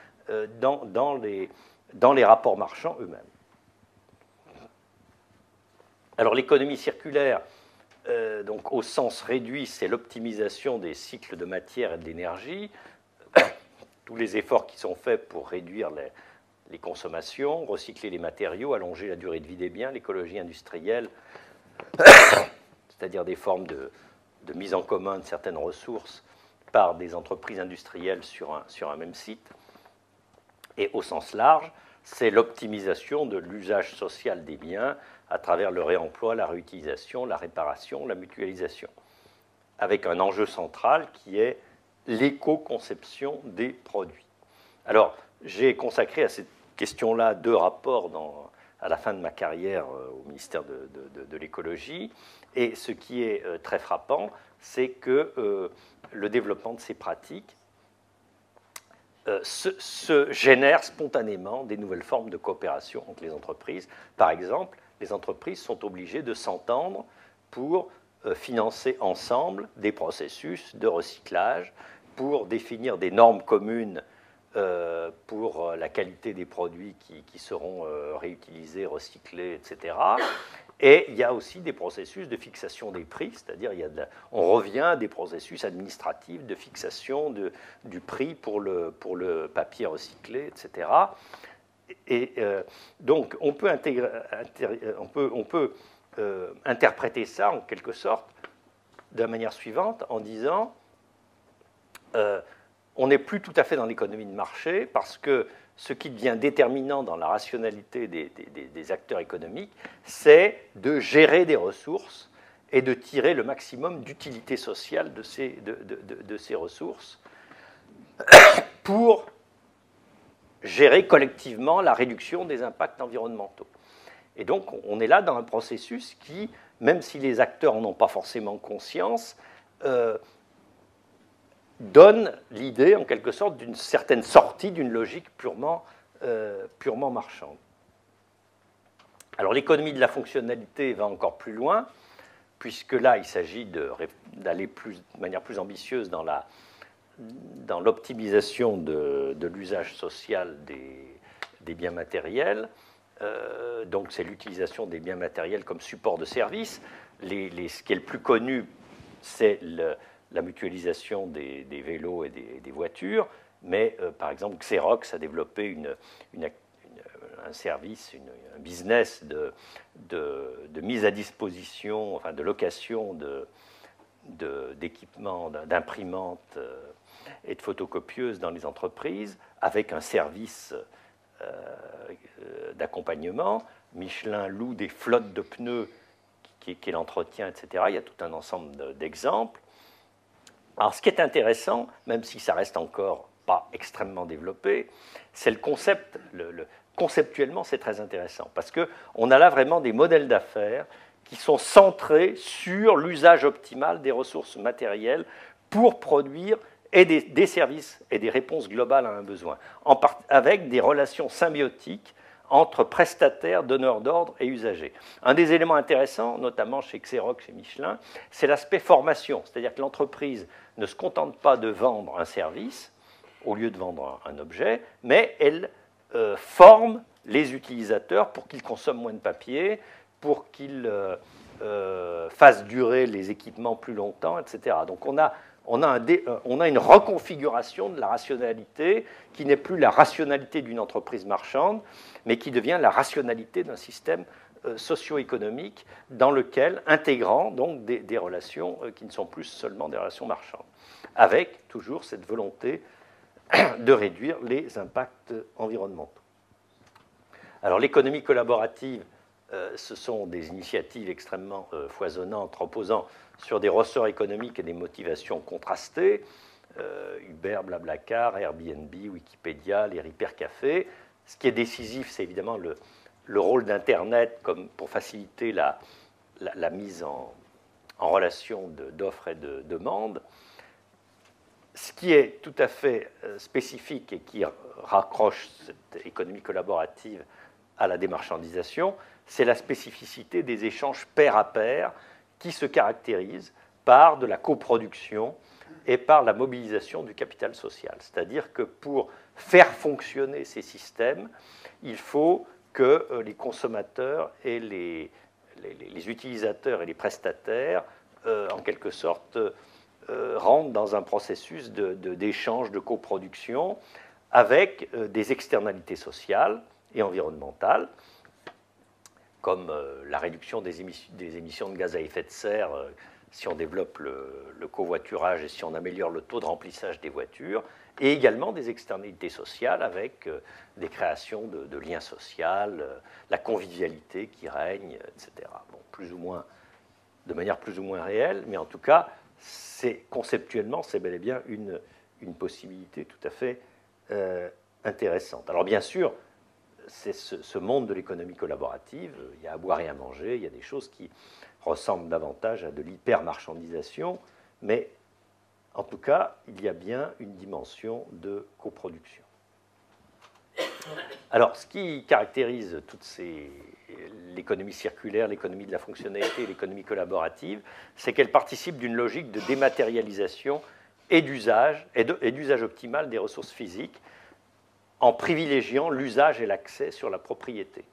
dans les rapports marchands eux-mêmes. Alors l'économie circulaire, donc au sens réduit, c'est l'optimisation des cycles de matière et de l'énergie, tous les efforts qui sont faits pour réduire les consommations, recycler les matériaux, allonger la durée de vie des biens, l'écologie industrielle, c'est-à-dire des formes de mise en commun de certaines ressources par des entreprises industrielles sur un même site. Et au sens large, c'est l'optimisation de l'usage social des biens à travers le réemploi, la réutilisation, la réparation, la mutualisation, avec un enjeu central qui est l'éco-conception des produits. Alors, j'ai consacré à cette question-là 2 rapports à la fin de ma carrière au ministère de l'écologie, et ce qui est très frappant, c'est que le développement de ces pratiques se génère spontanément des nouvelles formes de coopération entre les entreprises. Par exemple, les entreprises sont obligées de s'entendre pour financer ensemble des processus de recyclage, pour définir des normes communes pour la qualité des produits qui seront réutilisés, recyclés, etc. Et il y a aussi des processus de fixation des prix, c'est-à-dire on revient à des processus administratifs de fixation du prix pour le papier recyclé, etc. Et donc on peut interpréter ça en quelque sorte de la manière suivante en disant on n'est plus tout à fait dans l'économie de marché parce que ce qui devient déterminant dans la rationalité des acteurs économiques, c'est de gérer des ressources et de tirer le maximum d'utilité sociale de ces ressources pour gérer collectivement la réduction des impacts environnementaux. Et donc, on est là dans un processus qui, même si les acteurs n'en ont pas forcément conscience, donne l'idée, en quelque sorte, d'une certaine sortie d'une logique purement marchande. Alors, l'économie de la fonctionnalité va encore plus loin, puisque là, il s'agit d'aller de manière plus ambitieuse dans l'optimisation de l'usage social des biens matériels. Donc, c'est l'utilisation des biens matériels comme support de service. Ce qui est le plus connu, c'est la mutualisation des vélos et des voitures. Mais, par exemple, Xerox a développé un service, un business de mise à disposition, enfin de location d'équipements, d'imprimantes et de photocopieuses dans les entreprises, avec un service d'accompagnement. Michelin loue des flottes de pneus qui est l'entretien, etc. Il y a tout un ensemble d'exemples. Alors, ce qui est intéressant, même si ça reste encore pas extrêmement développé, c'est le concept. Conceptuellement, c'est très intéressant parce qu'on a là vraiment des modèles d'affaires qui sont centrés sur l'usage optimal des ressources matérielles pour produire et des services et des réponses globales à un besoin, avec des relations symbiotiques entre prestataires, donneurs d'ordre et usagers. Un des éléments intéressants, notamment chez Xerox et Michelin, c'est l'aspect formation, c'est-à-dire que l'entreprise ne se contente pas de vendre un service au lieu de vendre un objet, mais elle forme les utilisateurs pour qu'ils consomment moins de papier, pour qu'ils fassent durer les équipements plus longtemps, etc. Donc on a une reconfiguration de la rationalité qui n'est plus la rationalité d'une entreprise marchande, mais qui devient la rationalité d'un système socio-économique intégrant donc des relations qui ne sont plus seulement des relations marchandes, avec toujours cette volonté de réduire les impacts environnementaux. Alors l'économie collaborative, ce sont des initiatives extrêmement foisonnantes, reposant sur des ressorts économiques et des motivations contrastées. Uber, Blablacar, Airbnb, Wikipédia, les Repair Café. Ce qui est décisif, c'est évidemment le rôle d'Internet comme pour faciliter la mise en relation d'offres et de demandes. Ce qui est tout à fait spécifique et qui raccroche cette économie collaborative à la démarchandisation, c'est la spécificité des échanges pair à pair qui se caractérisent par de la coproduction et par la mobilisation du capital social. C'est-à-dire que pour faire fonctionner ces systèmes, il faut que les consommateurs et les utilisateurs et les prestataires, en quelque sorte, rentrent dans un processus d'échange, de coproduction, avec des externalités sociales et environnementales, comme la réduction des émissions de gaz à effet de serre si on développe le covoiturage et si on améliore le taux de remplissage des voitures, et également des externalités sociales avec des créations de liens sociaux, la convivialité qui règne, etc. Bon, de manière plus ou moins réelle, mais en tout cas, conceptuellement, c'est bel et bien une possibilité tout à fait intéressante. Alors bien sûr, c'est ce monde de l'économie collaborative, il y a à boire et à manger, il y a des choses qui ressemblent davantage à de l'hypermarchandisation, mais en tout cas, il y a bien une dimension de coproduction. Alors, ce qui caractérise l'économie circulaire, l'économie de la fonctionnalité et l'économie collaborative, c'est qu'elle participe d'une logique de dématérialisation et d'usage optimal des ressources physiques, en privilégiant l'usage et l'accès sur la propriété.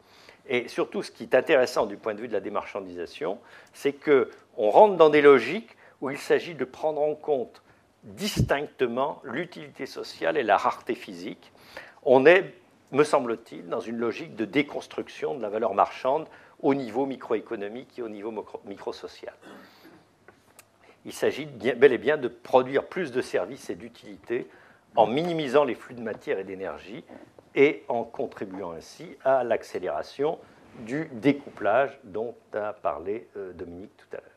Et surtout, ce qui est intéressant du point de vue de la démarchandisation, c'est qu'on rentre dans des logiques où il s'agit de prendre en compte distinctement l'utilité sociale et la rareté physique. On est, me semble-t-il, dans une logique de déconstruction de la valeur marchande au niveau microéconomique et au niveau microsocial. Il s'agit bel et bien de produire plus de services et d'utilités en minimisant les flux de matière et d'énergie et en contribuant ainsi à l'accélération du découplage dont a parlé Dominique tout à l'heure.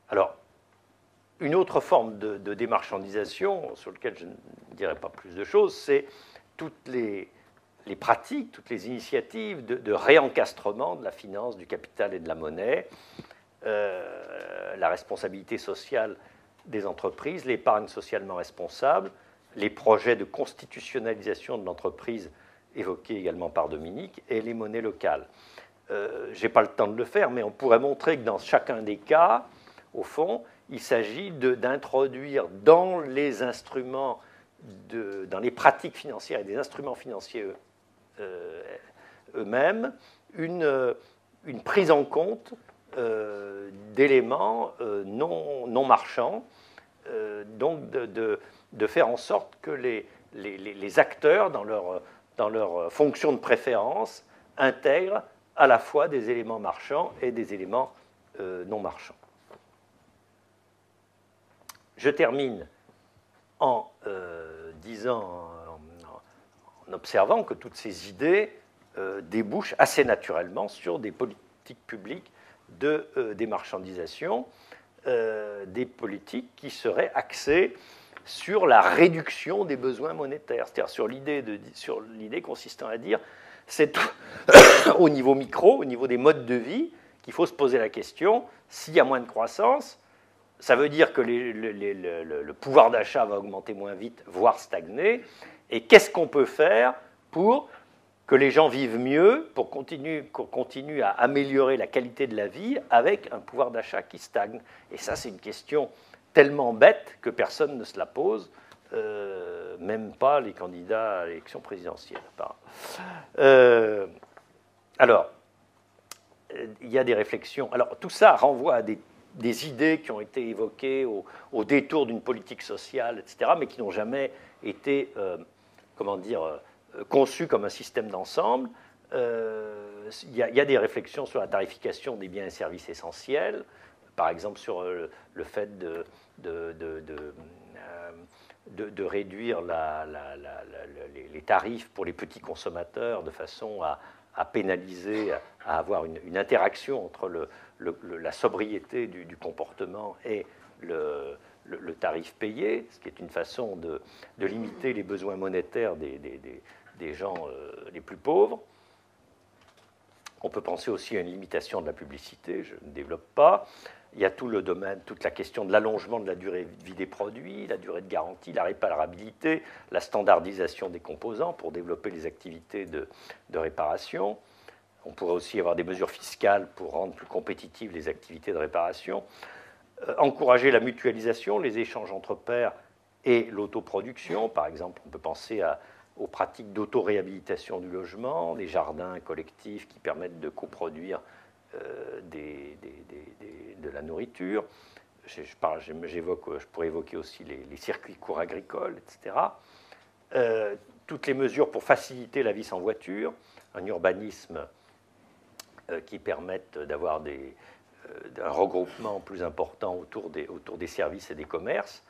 Alors, une autre forme de démarchandisation, sur laquelle je ne dirai pas plus de choses, c'est toutes les les pratiques, toutes les initiatives de réencastrement de la finance, du capital et de la monnaie, la responsabilité sociale des entreprises, l'épargne socialement responsable, les projets de constitutionnalisation de l'entreprise évoqués également par Dominique, et les monnaies locales. Je n'ai pas le temps de le faire, mais on pourrait montrer que dans chacun des cas, au fond, il s'agit d'introduire dans les instruments, dans les pratiques financières et des instruments financiers eux-mêmes, une prise en compte d'éléments non marchands, donc de faire en sorte que les acteurs, dans leur fonction de préférence, intègrent à la fois des éléments marchands et des éléments non marchands. Je termine en disant, en observant que toutes ces idées débouchent assez naturellement sur des politiques publiques de démarchandisation, des politiques qui seraient axées sur la réduction des besoins monétaires, c'est-à-dire sur l'idée consistant à dire c'est au niveau micro, au niveau des modes de vie, qu'il faut se poser la question, s'il y a moins de croissance, ça veut dire que le pouvoir d'achat va augmenter moins vite, voire stagner, et qu'est-ce qu'on peut faire pour que les gens vivent mieux, pour qu'on continue à améliorer la qualité de la vie avec un pouvoir d'achat qui stagne. Et ça, c'est une question tellement bête que personne ne se la pose, même pas les candidats à l'élection présidentielle. Alors, il y a des réflexions. Alors, tout ça renvoie à des idées qui ont été évoquées au détour d'une politique sociale, etc., mais qui n'ont jamais été, conçues comme un système d'ensemble. Il y a des réflexions sur la tarification des biens et services essentiels, par exemple sur le fait de réduire les tarifs pour les petits consommateurs de façon à pénaliser, à avoir une interaction entre la sobriété du comportement et le tarif payé, ce qui est une façon de limiter les besoins monétaires des gens les plus pauvres. On peut penser aussi à une limitation de la publicité, je ne développe pas. Il y a tout le domaine, toute la question de l'allongement de la durée de vie des produits, la durée de garantie, la réparabilité, la standardisation des composants pour développer les activités de réparation. On pourrait aussi avoir des mesures fiscales pour rendre plus compétitives les activités de réparation. Encourager la mutualisation, les échanges entre pairs et l'autoproduction. Par exemple, on peut penser aux pratiques d'autoréhabilitation du logement, des jardins collectifs qui permettent de coproduire de la nourriture. Je pourrais évoquer aussi les circuits courts agricoles, etc. Toutes les mesures pour faciliter la vie sans voiture, un urbanisme qui permette d'avoir un regroupement plus important autour des services et des commerces,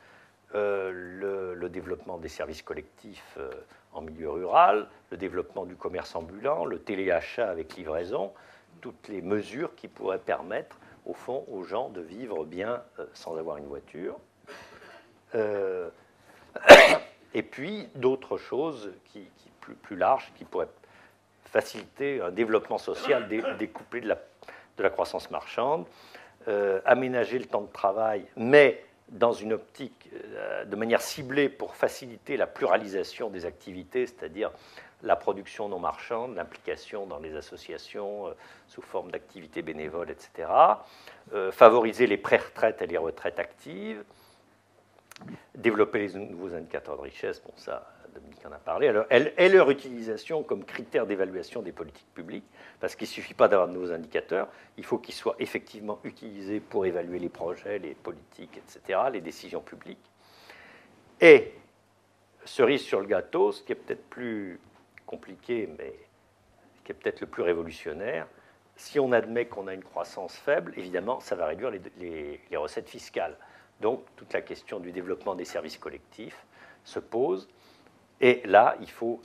le développement des services collectifs en milieu rural, le développement du commerce ambulant, le téléachat avec livraison, toutes les mesures qui pourraient permettre, au fond, aux gens de vivre bien sans avoir une voiture. Et puis, d'autres choses plus larges qui pourraient faciliter un développement social découplé de la croissance marchande, aménager le temps de travail, mais dans une optique de manière ciblée pour faciliter la pluralisation des activités, c'est-à-dire la production non marchande, l'implication dans les associations sous forme d'activités bénévoles, etc. Favoriser les pré-retraites et les retraites actives, développer les nouveaux indicateurs de richesse, bon ça, Dominique en a parlé, alors, et leur utilisation comme critère d'évaluation des politiques publiques, parce qu'il ne suffit pas d'avoir de nouveaux indicateurs, il faut qu'ils soient effectivement utilisés pour évaluer les projets, les politiques, etc., les décisions publiques. Et, cerise sur le gâteau, ce qui est peut-être plus compliqué, mais qui est peut-être le plus révolutionnaire, si on admet qu'on a une croissance faible, évidemment, ça va réduire les recettes fiscales. Donc, toute la question du développement des services collectifs se pose. Et là, il faut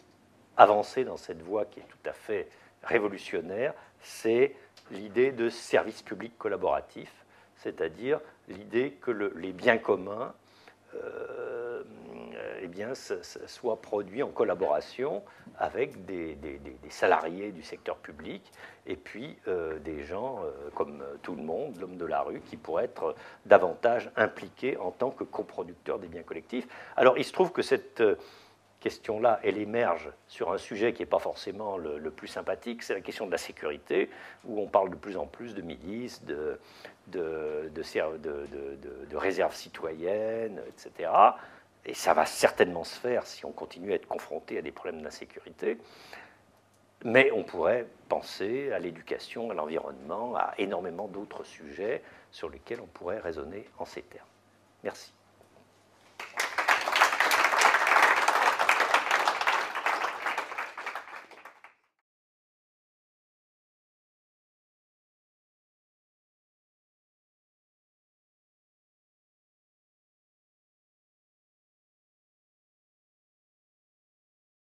avancer dans cette voie qui est tout à fait révolutionnaire, c'est l'idée de service public collaboratif, c'est-à-dire l'idée que les biens communs eh bien, soit produit en collaboration avec des salariés du secteur public et puis des gens comme tout le monde, l'homme de la rue, qui pourraient être davantage impliqués en tant que coproducteurs des biens collectifs. Alors, il se trouve que cette question-là, elle émerge sur un sujet qui n'est pas forcément le plus sympathique, c'est la question de la sécurité, où on parle de plus en plus de milices, de réserves citoyennes, etc. Et ça va certainement se faire si on continue à être confronté à des problèmes d'insécurité. Mais on pourrait penser à l'éducation, à l'environnement, à énormément d'autres sujets sur lesquels on pourrait raisonner en ces termes. Merci.